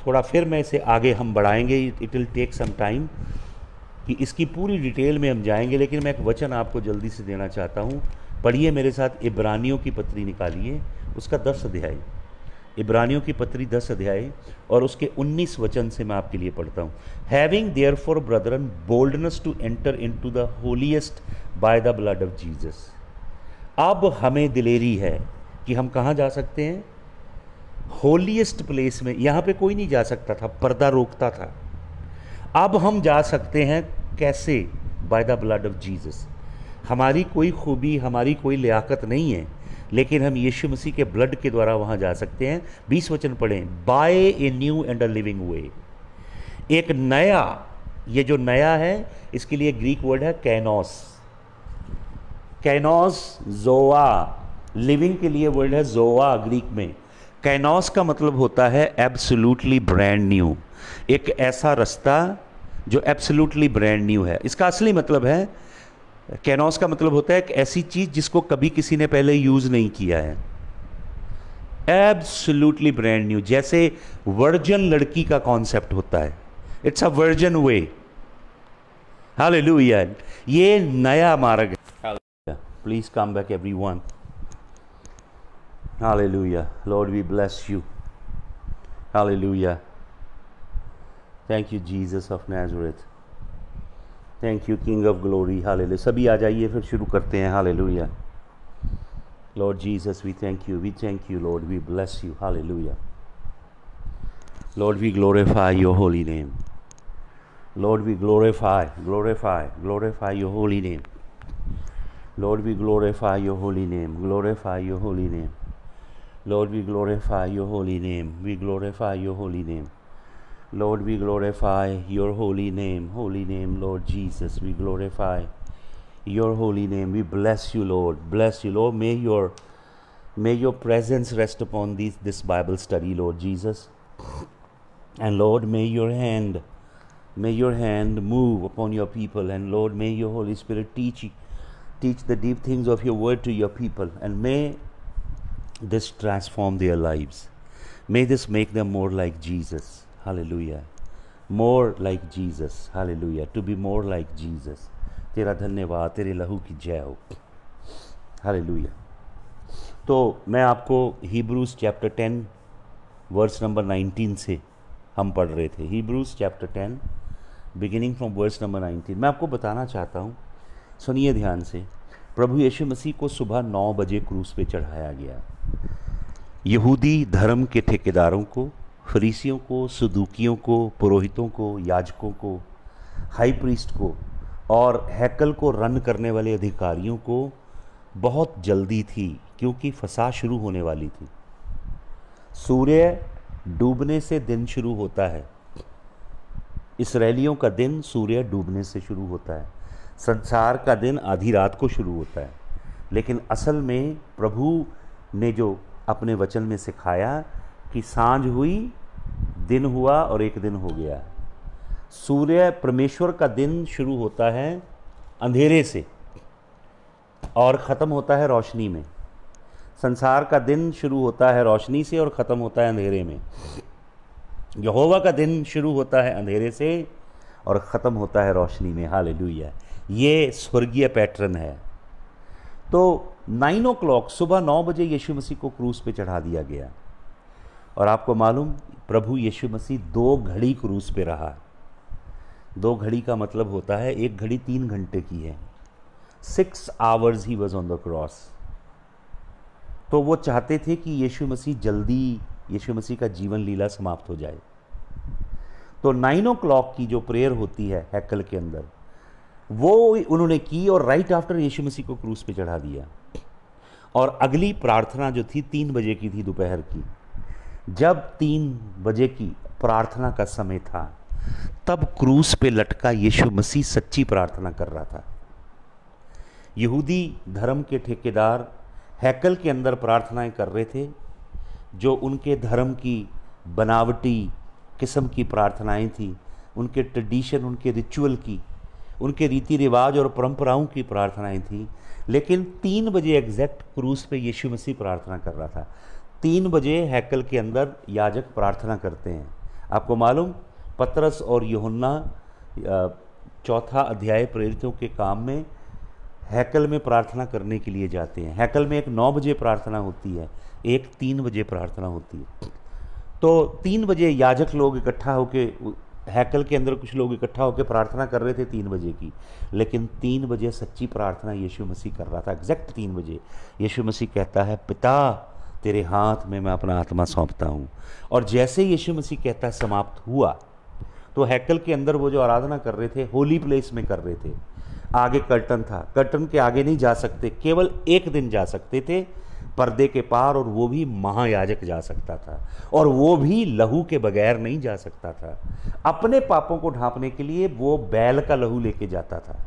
Speaker 1: थोड़ा फिर मैं इसे आगे हम बढ़ाएंगे, it will take some time कि इसकी पूरी डिटेल में हम जाएंगे, लेकिन मैं एक वचन आपको जल्दी से देना चाहता हूँ। पढ़िए मेरे साथ, इब्रानियों की पत्री निकालिए, उसका 10 अध्याय, इब्रानियों की पत्री 10 अध्याय और उसके 19 वचन से मैं आपके लिए पढ़ता हूँ। Having therefore brethren boldness to enter into the holiest by the blood of Jesus. अब हमें दिलेरी है कि हम कहाँ जा सकते हैं? होलीएस्ट प्लेस में। यहाँ पे कोई नहीं जा सकता था, पर्दा रोकता था। अब हम जा सकते हैं। कैसे? Bye the blood of Jesus. हमारी कोई खूबी, हमारी कोई लियाकत नहीं है, लेकिन हम यीशु मसीह के ब्लड के द्वारा वहाँ जा सकते हैं। 20 वचन पढ़ें। By a new and a living way. एक नया, ये जो नया है इसके लिए ग्रीक वर्ड है कैनोस। कैनोस जोआ, लिविंग के लिए वर्ड है जोआ ग्रीक में। कैनोस का मतलब होता है एब्सोल्युटली ब्रांड न्यू, एक ऐसा रास्ता जो एब्सोल्युटली ब्रांड न्यू है। इसका असली मतलब है, कैनोस का मतलब होता है एक ऐसी चीज जिसको कभी किसी ने पहले यूज नहीं किया है, एब्सोल्युटली ब्रांड न्यू। जैसे वर्जन लड़की का कॉन्सेप्ट होता है, it's a version way. Hallelujah. ये नया मार्ग है। Please come back everyone. Hallelujah. Lord, we bless you. Hallelujah. Thank you, Jesus of Nazareth. Thank you, King of Glory. Hallelujah. सभी आ जाइए, फिर शुरू करते हैं। Hallelujah. Lord Jesus, we thank you. We thank you, Lord. We bless you. Hallelujah. Lord, we glorify your holy name. Lord, we glorify your holy name. Lord, we glorify your holy name. Glorify your holy name. Lord, we glorify your holy name. We glorify your holy name. Lord, we glorify your holy name. Holy name, Lord Jesus. We glorify your holy name. We bless you, Lord. Bless you, Lord. May your presence rest upon this Bible study, Lord Jesus. And Lord, may your hand move upon your people. And Lord, may your Holy Spirit teach the deep things of your word to your people. And may this transform their lives. May this make them more like Jesus. Hallelujah. More like Jesus. Hallelujah. To be more like Jesus. तेरा धन्यवाद, तेरे लहू की जय हो। Hallelujah. तो मैं आपको Hebrews chapter 10 verse number 19 से हम पढ़ रहे थे। Hebrews chapter 10 beginning from verse number 19। मैं आपको बताना चाहता हूँ, सुनिए ध्यान से। प्रभु यीशु मसीह को सुबह 9 बजे क्रूस पे चढ़ाया गया। यहूदी धर्म के ठेकेदारों को, फरीसियों को, सदूकियों को, पुरोहितों को, याजकों को, हाई प्रीस्ट को और हैकल को रन करने वाले अधिकारियों को बहुत जल्दी थी, क्योंकि फसाह शुरू होने वाली थी। सूर्य डूबने से दिन शुरू होता है। इस्राएलियों का दिन सूर्य डूबने से शुरू होता है। संसार का दिन आधी रात को शुरू होता है। लेकिन असल में प्रभु ने जो अपने वचन में सिखाया कि सांझ हुई, दिन हुआ और एक दिन हो गया। सूर्य, परमेश्वर का दिन शुरू होता है अंधेरे से और ख़त्म होता है रोशनी में। संसार का दिन शुरू होता है रोशनी से और ख़त्म होता है अंधेरे में। यहोवा का दिन शुरू होता है अंधेरे से और ख़त्म होता है रोशनी में। हालेलुया, ये स्वर्गीय पैटर्न है। तो 9 o'clock, सुबह 9 बजे यीशु मसीह को क्रूस पे चढ़ा दिया गया। और आपको मालूम, प्रभु यीशु मसीह 2 घड़ी क्रूस पे रहा। 2 घड़ी का मतलब होता है, एक घड़ी 3 घंटे की है। 6 hours he was on the cross. तो वो चाहते थे कि यीशु मसीह जल्दी, यीशु मसीह का जीवन लीला समाप्त हो जाए। तो 9 o'clock की जो प्रेयर होती है हैकल के अंदर, वो उन्होंने की और राइट आफ्टर यीशु मसीह को क्रूस पे चढ़ा दिया। और अगली प्रार्थना जो थी 3 बजे की थी, दोपहर की। जब 3 बजे की प्रार्थना का समय था, तब क्रूस पे लटका यीशु मसीह सच्ची प्रार्थना कर रहा था। यहूदी धर्म के ठेकेदार हैकल के अंदर प्रार्थनाएं कर रहे थे, जो उनके धर्म की बनावटी किस्म की प्रार्थनाएं थी, उनके ट्रेडिशन, उनके रिचुअल की, उनके रीति रिवाज और परंपराओं की प्रार्थनाएं थी। लेकिन 3 बजे एग्जैक्ट क्रूस पे यीशु मसीह प्रार्थना कर रहा था। 3 बजे हैकल के अंदर याजक प्रार्थना करते हैं। आपको मालूम, पतरस और यूहन्ना 4 अध्याय प्रेरितों के काम में हैकल में प्रार्थना करने के लिए जाते हैं। हैकल में एक 9 बजे प्रार्थना होती है, एक 3 बजे प्रार्थना होती है। तो 3 बजे याजक लोग इकट्ठा होके, हैकल के अंदर कुछ लोग इकट्ठा होकर प्रार्थना कर रहे थे 3 बजे की। लेकिन 3 बजे सच्ची प्रार्थना यीशु मसीह कर रहा था। एग्जैक्ट 3 बजे यीशु मसीह कहता है, पिता तेरे हाथ में मैं अपना आत्मा सौंपता हूँ। और जैसे यीशु मसीह कहता है समाप्त हुआ, तो हैकल के अंदर वो जो आराधना कर रहे थे, होली प्लेस में कर रहे थे। आगे कर्टन था, कर्टन के आगे नहीं जा सकते, केवल एक दिन जा सकते थे पर्दे के पार, और वो भी महायाजक जा सकता था, और वो भी लहू के बगैर नहीं जा सकता था। अपने पापों को ढांपने के लिए वो बैल का लहू लेके जाता था,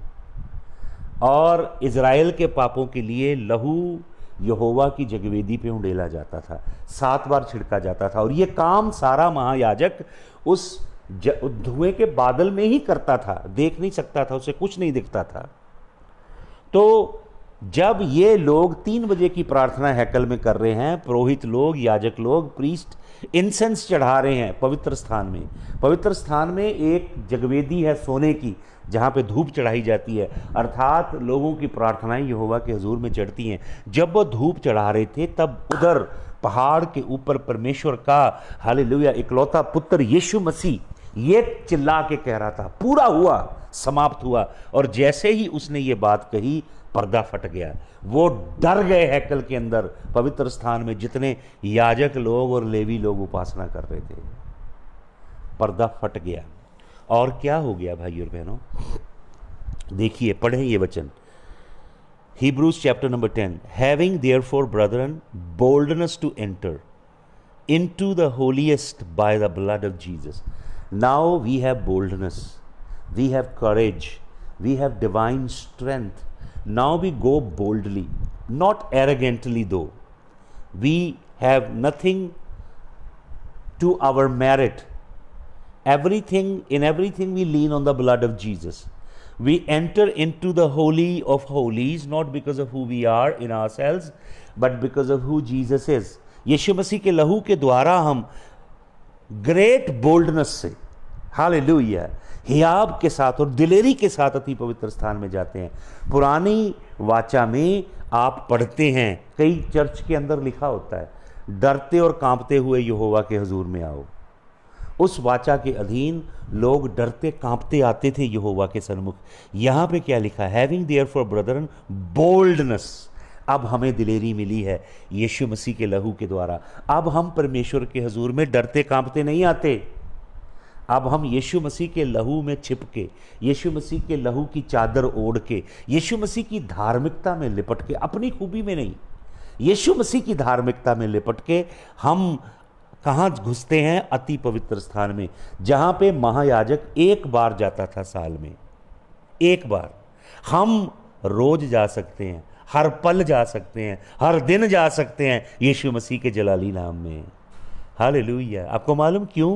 Speaker 1: और इज़राइल के पापों के लिए लहू यहोवा की जगवेदी पे उंडेला जाता था, 7 बार छिड़का जाता था। और ये काम सारा महायाजक उस धुएं के बादल में ही करता था, देख नहीं सकता था, उसे कुछ नहीं दिखता था। तो जब ये लोग 3 बजे की प्रार्थना हैकल में कर रहे हैं, पुरोहित लोग, याजक लोग, प्रीस्ट इंसेंस चढ़ा रहे हैं पवित्र स्थान में। पवित्र स्थान में एक जगवेदी है सोने की, जहाँ पे धूप चढ़ाई जाती है, अर्थात लोगों की प्रार्थनाएं यहोवा के हुजूर में चढ़ती हैं। जब वो धूप चढ़ा रहे थे, तब उधर पहाड़ के ऊपर परमेश्वर का हालेलुया इकलौता पुत्र यीशु मसीह ये चिल्ला के कह रहा था, पूरा हुआ, समाप्त हुआ। और जैसे ही उसने ये बात कही, पर्दा फट गया। वो डर गए हैकल के अंदर, पवित्र स्थान में जितने याजक लोग और लेवी लोग उपासना कर रहे थे। पर्दा फट गया। और क्या हो गया भाई और बहनों? देखिए, पढ़ें ये वचन, Hebrews chapter number 10, having therefore brethren boldness to enter into the holiest by the blood of Jesus. Now we have boldness, we have courage, we have divine strength. Now we go boldly, not arrogantly though. We have nothing to our merit. In everything we lean on the blood of Jesus. We enter into the holy of holies not because of who we are in ourselves, but because of who Jesus is. यीशु मसीह के लहू के द्वारा हम great boldness से, hallelujah, हियाब के साथ और दिलेरी के साथ अति पवित्र स्थान में जाते हैं। पुरानी वाचा में आप पढ़ते हैं, कई चर्च के अंदर लिखा होता है, डरते और कांपते हुए यहोवा के हुजूर में आओ। उस वाचा के अधीन लोग डरते कांपते आते थे यहोवा के सन्मुख। यहाँ पे क्या लिखा? Having therefore brethren boldness. अब हमें दिलेरी मिली है यीशु मसीह के लहू के द्वारा। अब हम परमेश्वर के हुजूर में डरते कांपते नहीं आते। अब हम यीशु मसीह के लहू में छिप के, यीशु मसीह के लहू की चादर ओढ़ के, यीशु मसीह की धार्मिकता में लिपट के, अपनी खूबी में नहीं, यीशु मसीह की धार्मिकता में लिपट के हम कहाँ घुसते हैं? अति पवित्र स्थान में, जहाँ पे महायाजक एक बार जाता था साल में, एक बार। हम रोज जा सकते हैं। हर पल जा सकते हैं, हर दिन जा सकते हैं यीशु मसीह के जलाली नाम में। हालेलुया। आपको मालूम क्यों?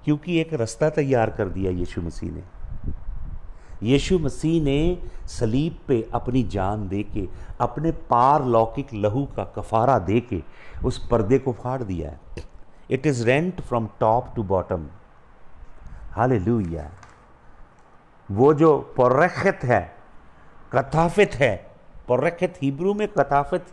Speaker 1: क्योंकि एक रास्ता तैयार कर दिया यीशु मसीह ने। यीशु मसीह ने सलीब पे अपनी जान दे के, अपने पारलौकिक लहू का कफारा दे के उस पर्दे को फाड़ दिया है। It is rent from top to bottom. Hallelujah. वो जो पोरखत है, कथाफित है, पोरखत हिब्रू में, कथाफित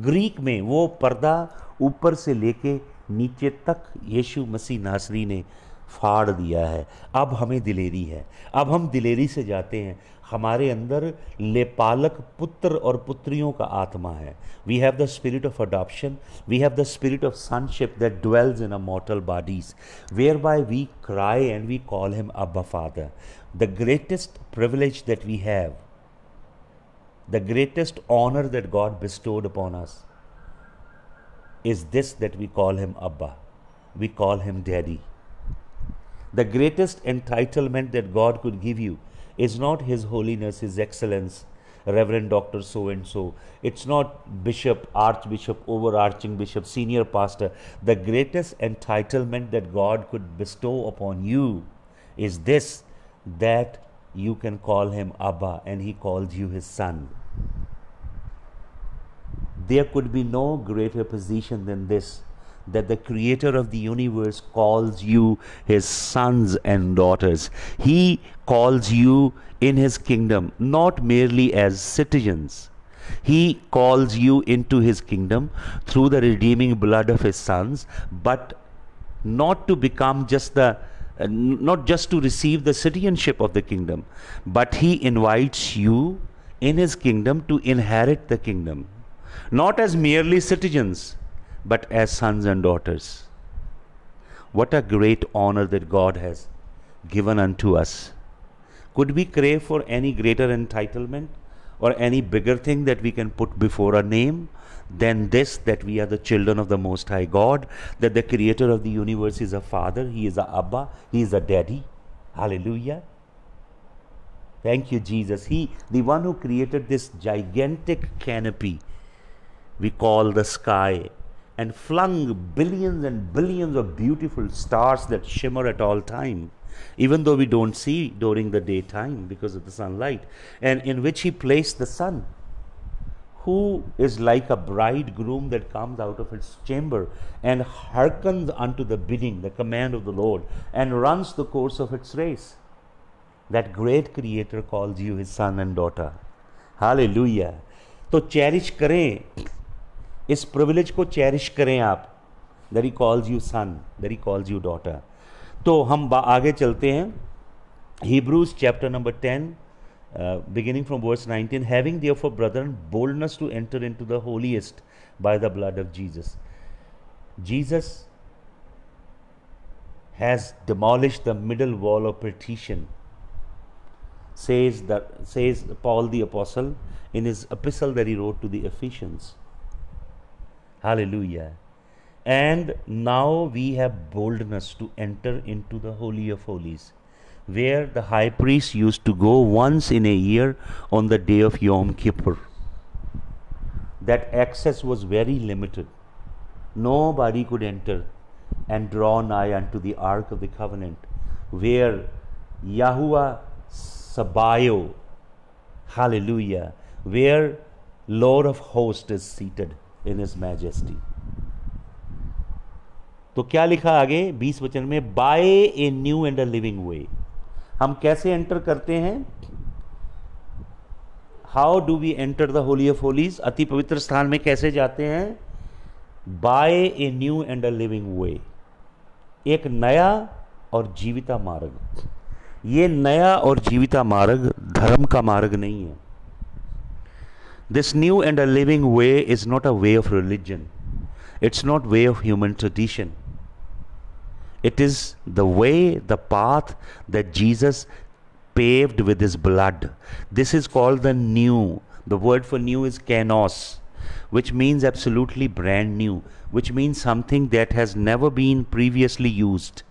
Speaker 1: ग्रीक में, वो पर्दा ऊपर से लेके नीचे तक यीशु मसीह नासरी ने फाड़ दिया है। अब हमें दिलेरी है, अब हम दिलेरी से जाते हैं। हमारे अंदर लेपालक पुत्र और पुत्रियों का आत्मा है। We have the spirit of adoption, we have the spirit of sonship that dwells in a mortal bodies, whereby we cry and we call him Abba Father. The greatest privilege that we have, the greatest honor that God bestowed upon us is this, that we call him Abba, we call him Daddy. The greatest entitlement that God could give you is not His Holiness, His Excellence, Reverend Dr. so and so. It's not Bishop, Archbishop, overarching Bishop, senior pastor. The greatest entitlement that God could bestow upon you is this, that you can call him Abba and he calls you his son. There could be no greater position than this, that the creator of the universe calls you his sons and daughters. He calls you in his kingdom, not merely as citizens. He calls you into his kingdom through the redeeming blood of his sons, but not to become just the not just to receive the citizenship of the kingdom, but he invites you in his kingdom to inherit the kingdom, not as merely citizens, but as sons and daughters. What a great honor that God has given unto us. Could we crave for any greater entitlement or any bigger thing that we can put before a name than this, that we are the children of the Most High God, that the creator of the universe is a father, he is a Abba, he is a daddy. Hallelujah. Thank you, Jesus. He, the one who created this gigantic canopy we call the sky, and flung billions and billions of beautiful stars that shimmer at all time, even though we don't see during the daytime because of the sunlight, and in which he placed the sun, who is like a bridegroom that comes out of its chamber and hearkens unto the bidding, the command of the Lord, and runs the course of its race. That great creator calls you his son and daughter. Hallelujah. तो cherish करें इस privilege को, cherish करें आप, that he calls you son, that he calls you daughter. तो हम आगे चलते हैं। Hebrews chapter number 10, beginning from verse 19. Having therefore, brethren, boldness to enter into the holiest by the blood of Jesus. Jesus has demolished the middle wall of partition, says Paul the apostle in his epistle that he wrote to the Ephesians. Hallelujah. And now we have boldness to enter into the Holy of Holies, where the high priest used to go once in a year on the day of Yom Kippur. That access was very limited. Nobody could enter and draw nigh unto the Ark of the Covenant, where Yahuwah Sabaoth, hallelujah, where Lord of hosts is seated in his majesty. तो क्या लिखा आगे 20 वचन में? By a new and a living way. हम कैसे enter करते हैं? How do we enter the holy of holies? अति पवित्र स्थान में कैसे जाते हैं? By a new and a living way, एक नया और जीविता मार्ग। ये नया और जीविता मार्ग धर्म का मार्ग नहीं है। This new and a living way is not a way of religion. It's not way of human tradition. It is the way, the path that Jesus paved with his blood. This is called the new. The word for new is kainos, which means absolutely brand new, which means something that has never been previously used.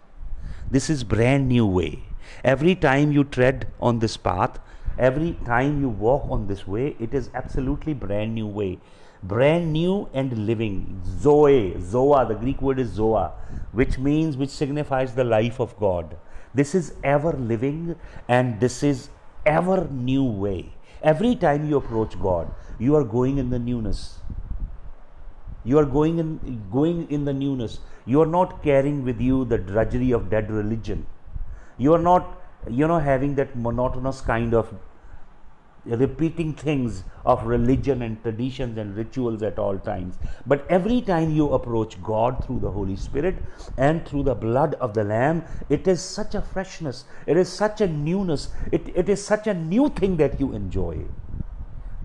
Speaker 1: This is brand new way. Every time you tread on this path, Every time you walk on this way, it is absolutely brand new way, brand new and living. Zoa, the Greek word is Zoa, which signifies the life of God. This is ever living and this is ever new way. Every time you approach God, you are going in the newness. You are going in the newness. You are not carrying with you the drudgery of dead religion. You are not, having that monotonous kind of repeating things of religion and traditions and rituals at all times. But every time you approach God through the Holy Spirit and through the blood of the Lamb, it is such a freshness, it is such a newness, it is such a new thing that you enjoy.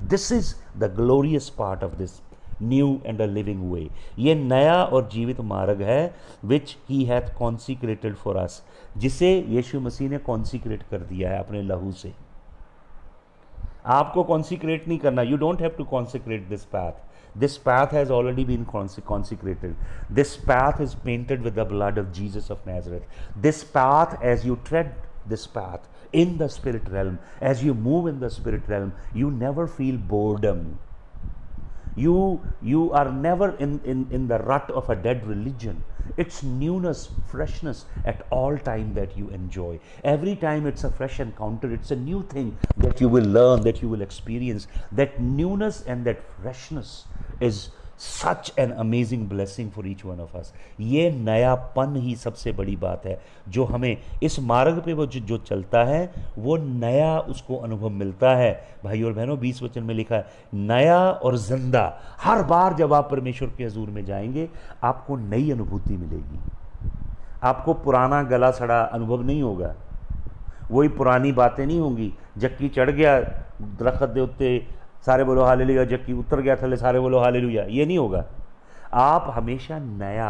Speaker 1: This is the glorious part of this new and a living way. ये नया और जीवित मार्ग है which he hath consecrated for us, जिसे यीशु मसीह ने कॉन्सिक्रेट कर दिया है अपने लहू से. आपको कॉन्सिक्रेट नहीं करना. You don't have to consecrate this path. This path has already been consecrated. This path is painted with the blood of Jesus of Nazareth. This path, as you tread this path in the spirit realm, as you move in the spirit realm, you never feel boredom. You are never in the rut of a dead religion. It's newness, freshness at all time that you enjoy. Every time it's a fresh encounter, it's a new thing that you will learn, that you will experience. That newness and that freshness is such an amazing blessing for each one of us. ये नयापन ही सबसे बड़ी बात है जो हमें इस मार्ग पे वो जो चलता है वो नया उसको अनुभव मिलता है. भाई और बहनों, 20 वचन में लिखा है नया और जिंदा. हर बार जब आप परमेश्वर के हजूर में जाएंगे आपको नई अनुभूति मिलेगी. आपको पुराना गला सड़ा अनुभव नहीं होगा. वही पुरानी बातें नहीं होंगी. जक्की चढ़ गया दरख्त दे उत्ते सारे बोलो हालेलुया, जबकि उतर गया थले सारे बोलो हालेलुया, ये नहीं होगा. आप हमेशा नया,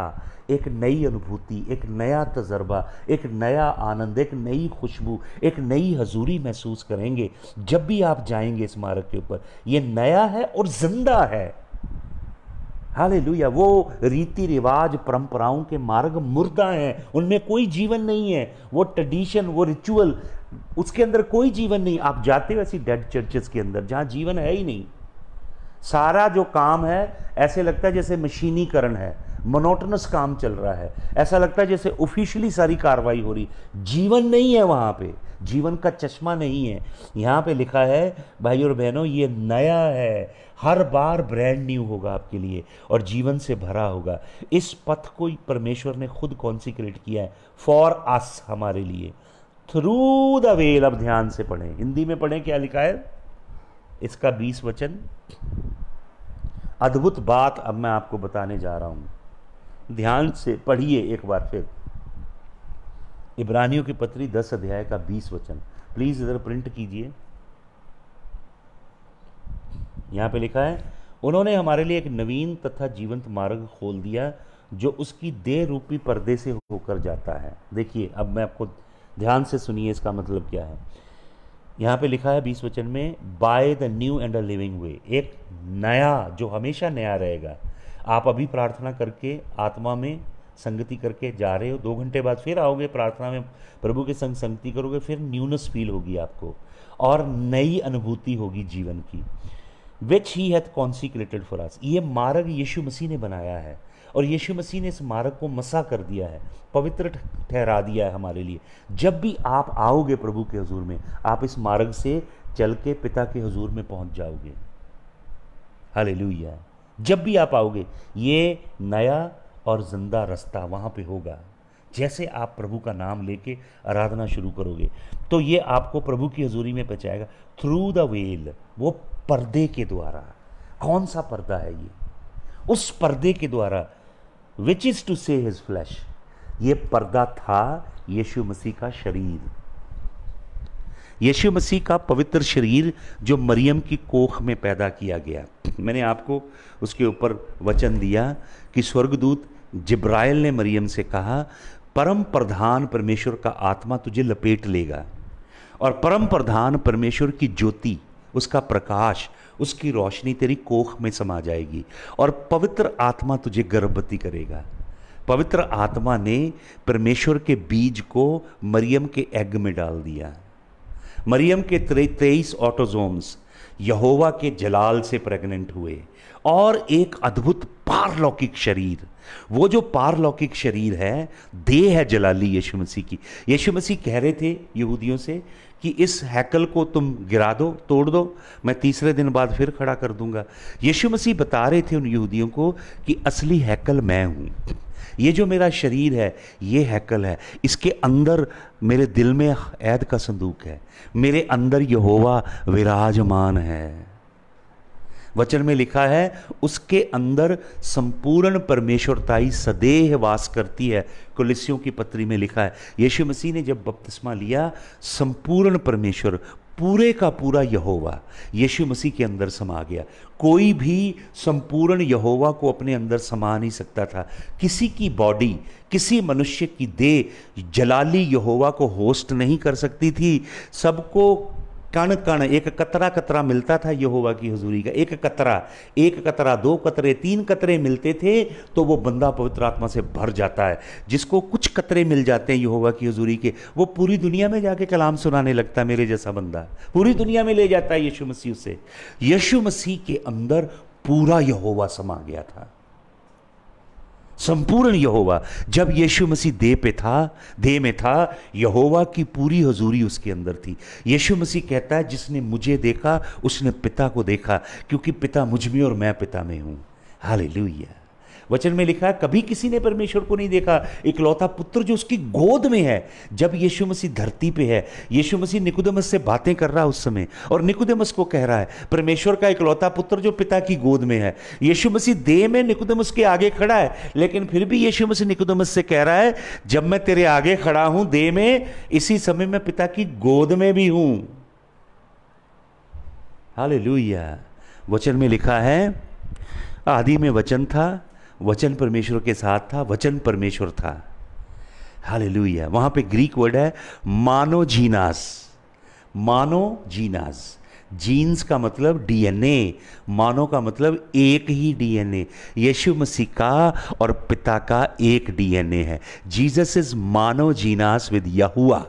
Speaker 1: एक नई अनुभूति, एक नया तजर्बा, एक नया आनंद, एक नई खुशबू, एक नई हजूरी महसूस करेंगे जब भी आप जाएंगे इस मार्ग के ऊपर. ये नया है और जिंदा है. हालेलुया. वो रीति रिवाज परंपराओं के मार्ग मुर्दा हैं, उनमें कोई जीवन नहीं है. वो ट्रेडिशन, वो रिचुअल, उसके अंदर कोई जीवन नहीं. आप जाते हो ऐसी डेड चर्चेस के अंदर जहां जीवन है ही नहीं. सारा जो काम है ऐसे लगता है जैसे मशीनीकरण है, मोनोटोनस काम चल रहा है. ऐसा लगता है जैसे ऑफिशियली सारी कार्रवाई हो रही. जीवन नहीं है वहां पे, जीवन का चश्मा नहीं है. यहाँ पे लिखा है भाई और बहनों ये नया है, हर बार ब्रांड न्यू होगा आपके लिए और जीवन से भरा होगा. इस पथ को परमेश्वर ने खुद कॉन्सिक्रेट किया है फॉर अस, हमारे लिए. Through the well. अब ध्यान से पढ़ें, हिंदी में पढ़ें क्या लिखा है इसका 20 वचन. अद्भुत बात अब मैं आपको बताने जा रहा हूं, ध्यान से पढ़िए एक बार फिर. इब्रानियों की पत्री 10 अध्याय का 20 वचन प्लीज इधर प्रिंट कीजिए. यहां पे लिखा है उन्होंने हमारे लिए एक नवीन तथा जीवंत मार्ग खोल दिया जो उसकी देह रूपी पर्दे से होकर जाता है. देखिए अब मैं आपको ध्यान से सुनिए इसका मतलब क्या है. यहाँ पे लिखा है 20 वचन में by the new and a living way. एक नया जो हमेशा नया रहेगा. आप अभी प्रार्थना करके आत्मा में संगति करके जा रहे हो, 2 घंटे बाद फिर आओगे प्रार्थना में प्रभु के संग संगति करोगे, फिर न्यूनेस फील होगी आपको और नई अनुभूति होगी जीवन की. विच ही हैथ कॉन्सिक्रेटेड फॉर अस. ये मार्ग यीशु मसीह ने बनाया है और यीशु मसीह ने इस मार्ग को मसा कर दिया है, पवित्र ठहरा दिया है हमारे लिए. जब भी आप आओगे प्रभु के हुजूर में, आप इस मार्ग से चल के पिता के हुजूर में पहुंच जाओगे. हालेलुया. जब भी आप आओगे ये नया और जिंदा रास्ता वहां पे होगा. जैसे आप प्रभु का नाम लेके आराधना शुरू करोगे तो ये आपको प्रभु की हजूरी में पहुंचाएगा थ्रू द वेल, वो पर्दे के द्वारा. कौन सा पर्दा है ये? उस पर्दे के द्वारा विच इज टू से हिज फ्लैश. ये पर्दा था यीशु मसीह का शरीर, यीशु मसीह का पवित्र शरीर जो मरियम की कोख में पैदा किया गया. मैंने आपको उसके ऊपर वचन दिया कि स्वर्गदूत जिब्राइल ने मरियम से कहा परम प्रधान परमेश्वर का आत्मा तुझे लपेट लेगा और परम प्रधान परमेश्वर की ज्योति, उसका प्रकाश, उसकी रोशनी तेरी कोख में समा जाएगी और पवित्र आत्मा तुझे गर्भवती करेगा. पवित्र आत्मा ने परमेश्वर के बीज को मरियम के एग में डाल दिया. मरियम के 23 ऑटोजोम्स यहोवा के जलाल से प्रेग्नेंट हुए, और एक अद्भुत पारलौकिक शरीर, वो जो पारलौकिक शरीर है, देह है जलाली यीशु मसीह की। यीशु मसीह कह रहे थे यहूदियों से कि इस हैकल को तुम गिरा दो, तोड़ दो, मैं तीसरे दिन बाद फिर खड़ा कर दूंगा। यीशु मसीह बता रहे थे उन यहूदियों को कि असली हैकल मैं हूं। ये जो मेरा शरीर है ये हैकल है, इसके अंदर मेरे दिल में ऐद का संदूक है, मेरे अंदर यहोवा विराजमान है। वचन में लिखा है उसके अंदर संपूर्ण परमेश्वरताई सदैव वास करती है। कुलिस्सियों की पत्री में लिखा है यीशु मसीह ने जब बपतिस्मा लिया, संपूर्ण परमेश्वर, पूरे का पूरा यहोवा यीशु मसीह के अंदर समा गया। कोई भी संपूर्ण यहोवा को अपने अंदर समा नहीं सकता था। किसी की बॉडी, किसी मनुष्य की देह जलाली यहोवा को होस्ट नहीं कर सकती थी। सबको कण कण, एक कतरा कतरा मिलता था यहोवा की हुजूरी का। एक कतरा, 2 कतरे, 3 कतरे मिलते थे तो वो बंदा पवित्र आत्मा से भर जाता है। जिसको कुछ कतरे मिल जाते हैं यहोवा की हुजूरी के, वो पूरी दुनिया में जाके कलाम सुनाने लगता है। मेरे जैसा बंदा पूरी दुनिया में ले जाता है यीशु मसीह से। यीशु मसीह के अंदर पूरा यहोवा समा गया था, संपूर्ण यहोवा। जब यीशु मसीह देह में था, यहोवा की पूरी हुजूरी उसके अंदर थी। यीशु मसीह कहता है जिसने मुझे देखा उसने पिता को देखा, क्योंकि पिता मुझ में और मैं पिता में हूं। हालेलुया। वचन में लिखा है कभी किसी ने परमेश्वर को नहीं देखा, इकलौता पुत्र जो उसकी गोद में है। जब यीशु मसीह धरती पे है, यीशु मसीह निकोदेमस से बातें कर रहा है उस समय, और निकोदेमस को कह रहा है परमेश्वर का इकलौता पुत्र जो पिता की गोद में है। यीशु मसीह देह में निकोदेमस के आगे खड़ा है, लेकिन फिर भी यीशु मसीह निकोदेमस से कह रहा है जब मैं तेरे आगे खड़ा हूं देह में, इसी समय मैं पिता की गोद में भी हूं। हालेलुया। वचन में लिखा है आदि में वचन था, वचन परमेश्वर के साथ था, वचन परमेश्वर था। हालेलुया। वहां पे ग्रीक वर्ड है मानोजीनास। जीन्स का मतलब डीएनए, मानो का मतलब एक ही डीएनए। यीशु मसीह का और पिता का एक डीएनए है। जीसस इज मानोजीनास विद यहोवा।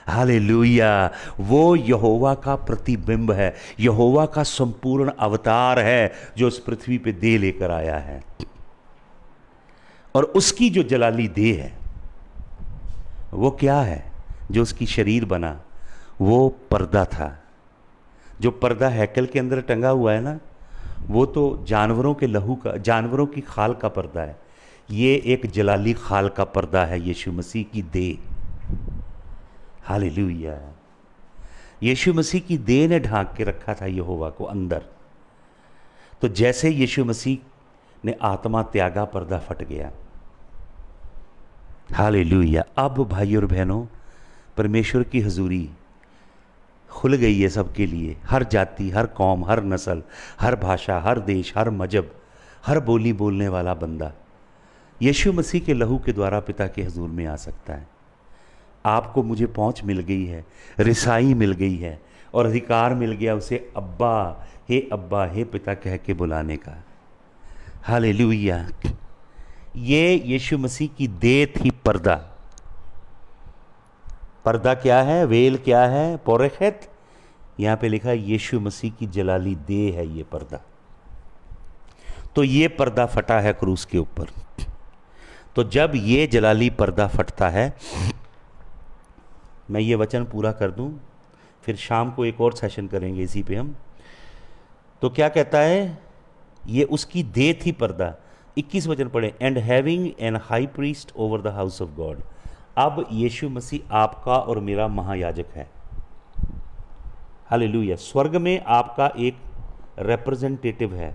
Speaker 1: हालेलुया। वो यहोवा का प्रतिबिंब है, यहोवा का संपूर्ण अवतार है जो इस पृथ्वी पे दे लेकर आया है। और उसकी जो जलाली देह है वो क्या है? जो उसकी शरीर बना वो पर्दा था। जो पर्दा हैकल के अंदर टंगा हुआ है ना, वो तो जानवरों के लहू का, जानवरों की खाल का पर्दा है। ये एक जलाली खाल का पर्दा है, यीशु मसीह की देह। हालेलुया। यीशु मसीह की देह ने ढांक के रखा था यहोवा को अंदर। तो जैसे यीशु मसीह ने आत्मा त्यागा, पर्दा फट गया। हालेलुया। अब भाई और बहनों, परमेश्वर की हुजूरी खुल गई है सबके लिए। हर जाति, हर कौम, हर नस्ल, हर भाषा, हर देश, हर मजहब, हर बोली बोलने वाला बंदा यीशु मसीह के लहू के द्वारा पिता के हुजूर में आ सकता है। आपको मुझे पहुंच मिल गई है, रिसाई मिल गई है, और अधिकार मिल गया उसे अब्बा हे पिता कह के बुलाने का। हालेलुया। ये यीशु मसीह की देह थी पर्दा। पर्दा क्या है? वेल क्या है? पोरेखत। यहां पे लिखा है यीशु मसीह की जलाली देह है ये पर्दा। तो ये पर्दा फटा है क्रूस के ऊपर। तो जब ये जलाली पर्दा फटता है, मैं ये वचन पूरा कर दूं, फिर शाम को एक और सेशन करेंगे इसी पे हम। तो क्या कहता है? ये उसकी देह थी पर्दा। 21 वचन पढ़े। And having an high priest over the house of God. अब यीशु मसीह आपका और मेरा महायाजक है। हालेलुया। स्वर्ग में आपका एक रिप्रेजेंटेटिव है,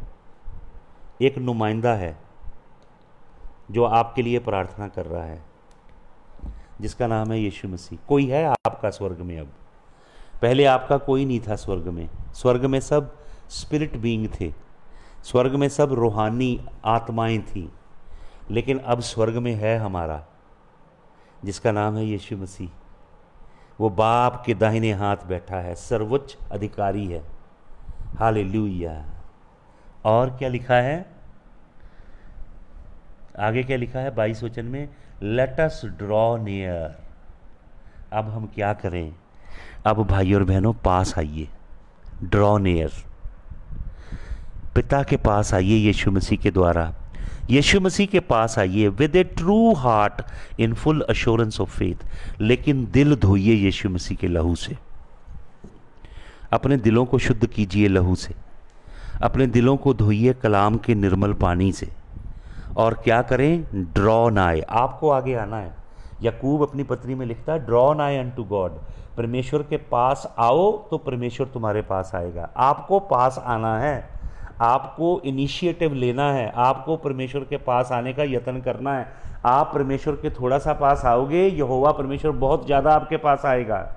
Speaker 1: एक नुमाइंदा है जो आपके लिए प्रार्थना कर रहा है, जिसका नाम है यीशु मसीह। कोई है आपका स्वर्ग में अब? पहले आपका कोई नहीं था स्वर्ग में। स्वर्ग में सब स्पिरिट बीइंग थे, स्वर्ग में सब रूहानी आत्माएं थी। लेकिन अब स्वर्ग में है हमारा, जिसका नाम है यीशु मसीह। वो बाप के दाहिने हाथ बैठा है, सर्वोच्च अधिकारी है। हालेलुया। और क्या लिखा है आगे? क्या लिखा है 22 वचन में? Let us draw near. अब हम क्या करें? अब भाई और बहनों पास आइए, ड्रॉ नियर, पिता के पास आइए यीशु मसीह के द्वारा। यीशु मसीह के पास आइए with A true heart in full assurance of faith. लेकिन दिल धोइए यीशु मसीह के लहू से, अपने दिलों को शुद्ध कीजिए लहू से, अपने दिलों को धोइए कलाम के निर्मल पानी से। और क्या करें? ड्रॉ नाय, आपको आगे आना है। याकूब अपनी पत्री में लिखता है ड्रॉ नाय अनटू गॉड, परमेश्वर के पास आओ तो परमेश्वर तुम्हारे पास आएगा। आपको पास आना है, आपको इनिशिएटिव लेना है, आपको परमेश्वर के पास आने का यत्न करना है। आप परमेश्वर के थोड़ा सा पास आओगे, यहोवा परमेश्वर बहुत ज़्यादा आपके पास आएगा।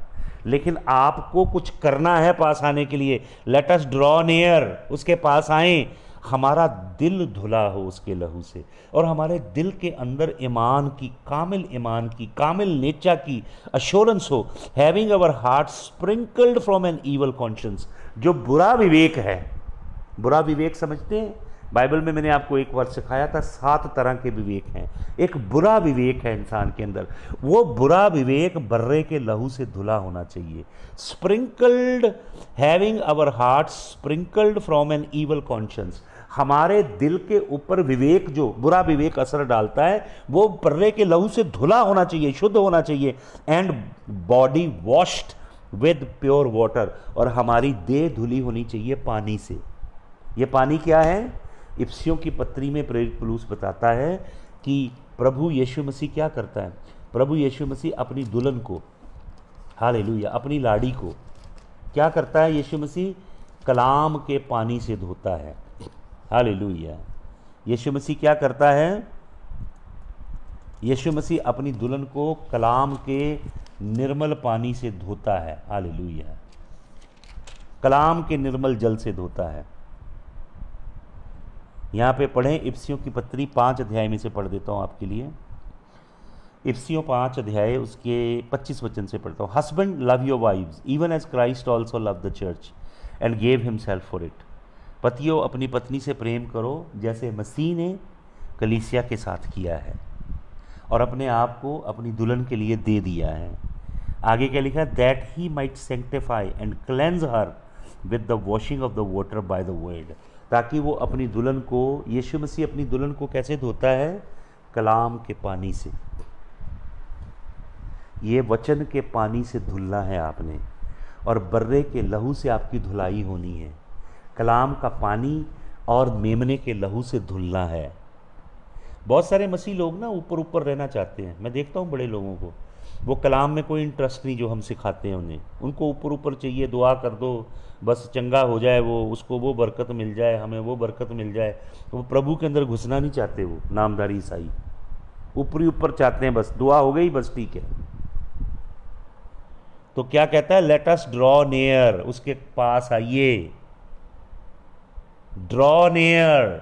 Speaker 1: लेकिन आपको कुछ करना है पास आने के लिए। लेट अस ड्रॉ नियर, उसके पास आएं, हमारा दिल धुला हो उसके लहू से, और हमारे दिल के अंदर ईमान की कामिल नेचा की अश्योरेंस हो, having our heart sprinkled from an evil conscience. जो बुरा विवेक है, बुरा विवेक समझते हैं? बाइबल में मैंने आपको एक वर्ड सिखाया था, 7 तरह के विवेक हैं। एक बुरा विवेक है इंसान के अंदर, वो बुरा विवेक बर्रे के लहू से धुला होना चाहिए। Sprinkled, having our heart sprinkled from an evil conscience. हमारे दिल के ऊपर विवेक, जो बुरा विवेक असर डालता है, वो बर्रे के लहू से धुला होना चाहिए, शुद्ध होना चाहिए। And body washed with pure water, और हमारी देह धुली होनी चाहिए पानी से। ये पानी क्या है? इफिसियों की पत्री में प्रेरित पौलुस बताता है कि प्रभु यीशु मसीह क्या करता है। प्रभु यीशु मसीह अपनी दुल्हन को, हालेलुया, अपनी लाड़ी को क्या करता है? यीशु मसीह कलाम के पानी से धोता है। हालेलुया। यीशु मसीह क्या करता है? यीशु मसीह अपनी दुल्हन को कलाम के निर्मल पानी से धोता है। हालेलुया। कलाम के निर्मल जल से धोता है। यहाँ पे पढ़ें इफिसियों की पत्री 5 अध्याय में से पढ़ देता हूँ आपके लिए। इफिसियों 5 अध्याय उसके 25 वचन से पढ़ता हूँ। Husband love your wives even as Christ also love the church and gave himself for it. पतियों, अपनी पत्नी से प्रेम करो जैसे मसीह ने कलीसिया के साथ किया है और अपने आप को अपनी दुल्हन के लिए दे दिया है। आगे क्या लिखा है? That he might sanctify and cleanse her with the washing of the water by the word. ताकि वो अपनी दुल्हन को, यीशु मसीह अपनी दुल्हन को कैसे धोता है? कलाम के पानी से। ये वचन के पानी से धुलना है आपने, और बर्रे के लहू से आपकी धुलाई होनी है। कलाम का पानी और मेमने के लहू से धुलना है। बहुत सारे मसीह लोग ना ऊपर ऊपर रहना चाहते हैं। मैं देखता हूँ बड़े लोगों को, वो कलाम में कोई इंटरेस्ट नहीं जो हम सिखाते हैं उन्हें। उनको ऊपर ऊपर चाहिए, दुआ कर दो बस चंगा हो जाए, वो उसको वो बरकत मिल जाए, हमें वो बरकत मिल जाए। वो प्रभु के अंदर घुसना नहीं चाहते। वो नामधारी ईसाई ऊपरी ऊपर चाहते हैं, बस दुआ हो गई बस ठीक है। तो क्या कहता है? लेट अस ड्रॉ नियर, उसके पास आइए। Draw near.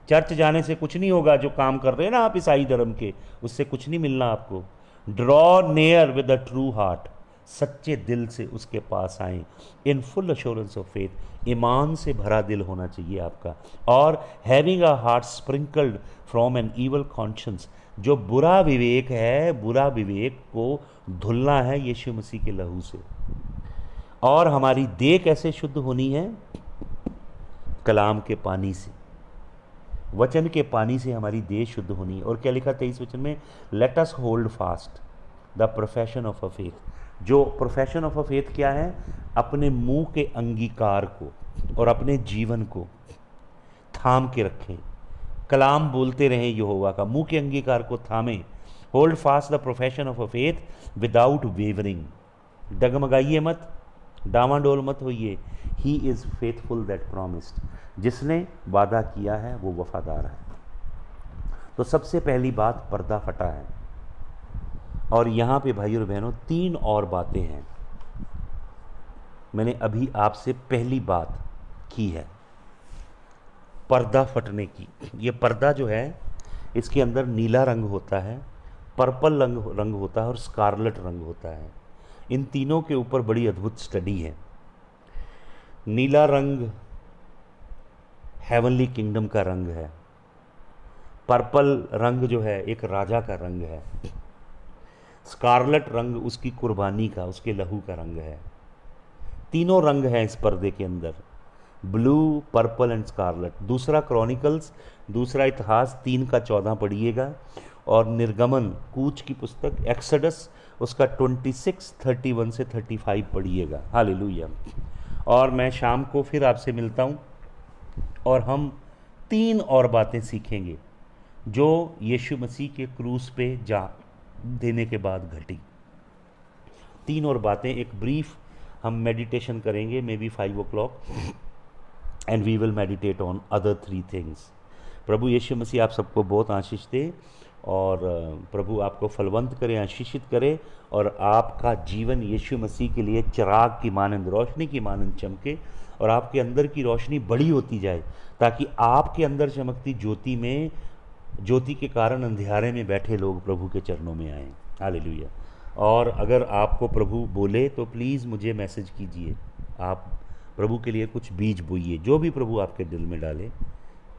Speaker 1: चर्च जाने से कुछ नहीं होगा, जो काम कर रहे हैं ना आप ईसाई धर्म के, उससे कुछ नहीं मिलना आपको। Draw near with a true heart, सच्चे दिल से उसके पास आए। In full assurance of faith, ईमान से भरा दिल होना चाहिए आपका। और having a heart sprinkled from an evil conscience, जो बुरा विवेक है, बुरा विवेक को धुलना है यीशु मसीह के लहू से। और हमारी देह कैसे शुद्ध होनी है? कलाम के पानी से, वचन के पानी से हमारी देह शुद्ध होनी है। और क्या लिखा 23 वचन में? Let us hold fast the profession of a faith. जो प्रोफेशन ऑफ अ फेथ क्या है? अपने मुंह के अंगीकार को और अपने जीवन को थाम के रखें। कलाम बोलते रहें यहोवा का, मुंह के अंगीकार को थामें। Hold fast the profession of a faith without wavering. डगमगाइए मत, डामाडोल मत होइए। He is faithful that promised, जिसने वादा किया है वो वफादार है। तो सबसे पहली बात, पर्दा फटा है। और यहाँ पे भाई और बहनों 3 और बातें हैं। मैंने अभी आपसे पहली बात की है पर्दा फटने की। ये पर्दा जो है, इसके अंदर नीला रंग होता है, पर्पल रंग होता है और स्कारलेट रंग होता है। इन तीनों के ऊपर बड़ी अद्भुत स्टडी है। नीला रंग हेवनली किंगडम का रंग है। पर्पल रंग जो है एक राजा का रंग है। स्कारलेट रंग उसकी कुर्बानी का, उसके लहू का रंग है। तीनों रंग हैं इस पर्दे के अंदर, ब्लू, पर्पल एंड स्कारलेट। दूसरा क्रॉनिकल्स, दूसरा इतिहास 3:14 पढ़िएगा, और निर्गमन, कूच की पुस्तक एक्सोडस, उसका 26, 31 से 35 पढ़िएगा। हालेलुया। और मैं शाम को फिर आपसे मिलता हूँ और हम 3 और बातें सीखेंगे जो यीशु मसीह के क्रूस पे जा देने के बाद घटी। 3 और बातें, एक ब्रीफ हम मेडिटेशन करेंगे, may be 5 o'clock, and we will meditate on other 3 things. प्रभु यीशु मसीह आप सबको बहुत आशीष दे, और प्रभु आपको फलवंत करे, आशीषित करे, और आपका जीवन यीशु मसीह के लिए चिराग की मानंद, रोशनी की मानंद चमके, और आपके अंदर की रोशनी बड़ी होती जाए, ताकि आपके अंदर चमकती ज्योति के कारण अंधियारे में बैठे लोग प्रभु के चरणों में आएँ। हालेलुया। और अगर आपको प्रभु बोले तो प्लीज़ मुझे मैसेज कीजिए। आप प्रभु के लिए कुछ बीज बोइए, जो भी प्रभु आपके दिल में डाले,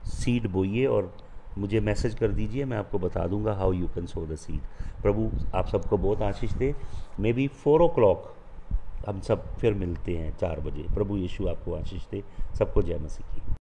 Speaker 1: सीड बोइए और मुझे मैसेज कर दीजिए, मैं आपको बता दूंगा how you can sow the seed. प्रभु आप सबको बहुत आशीष दे। मे बी 4 o'clock हम सब फिर मिलते हैं, 4 बजे। प्रभु यीशु आपको आशीष दे। सबको जय मसीह की।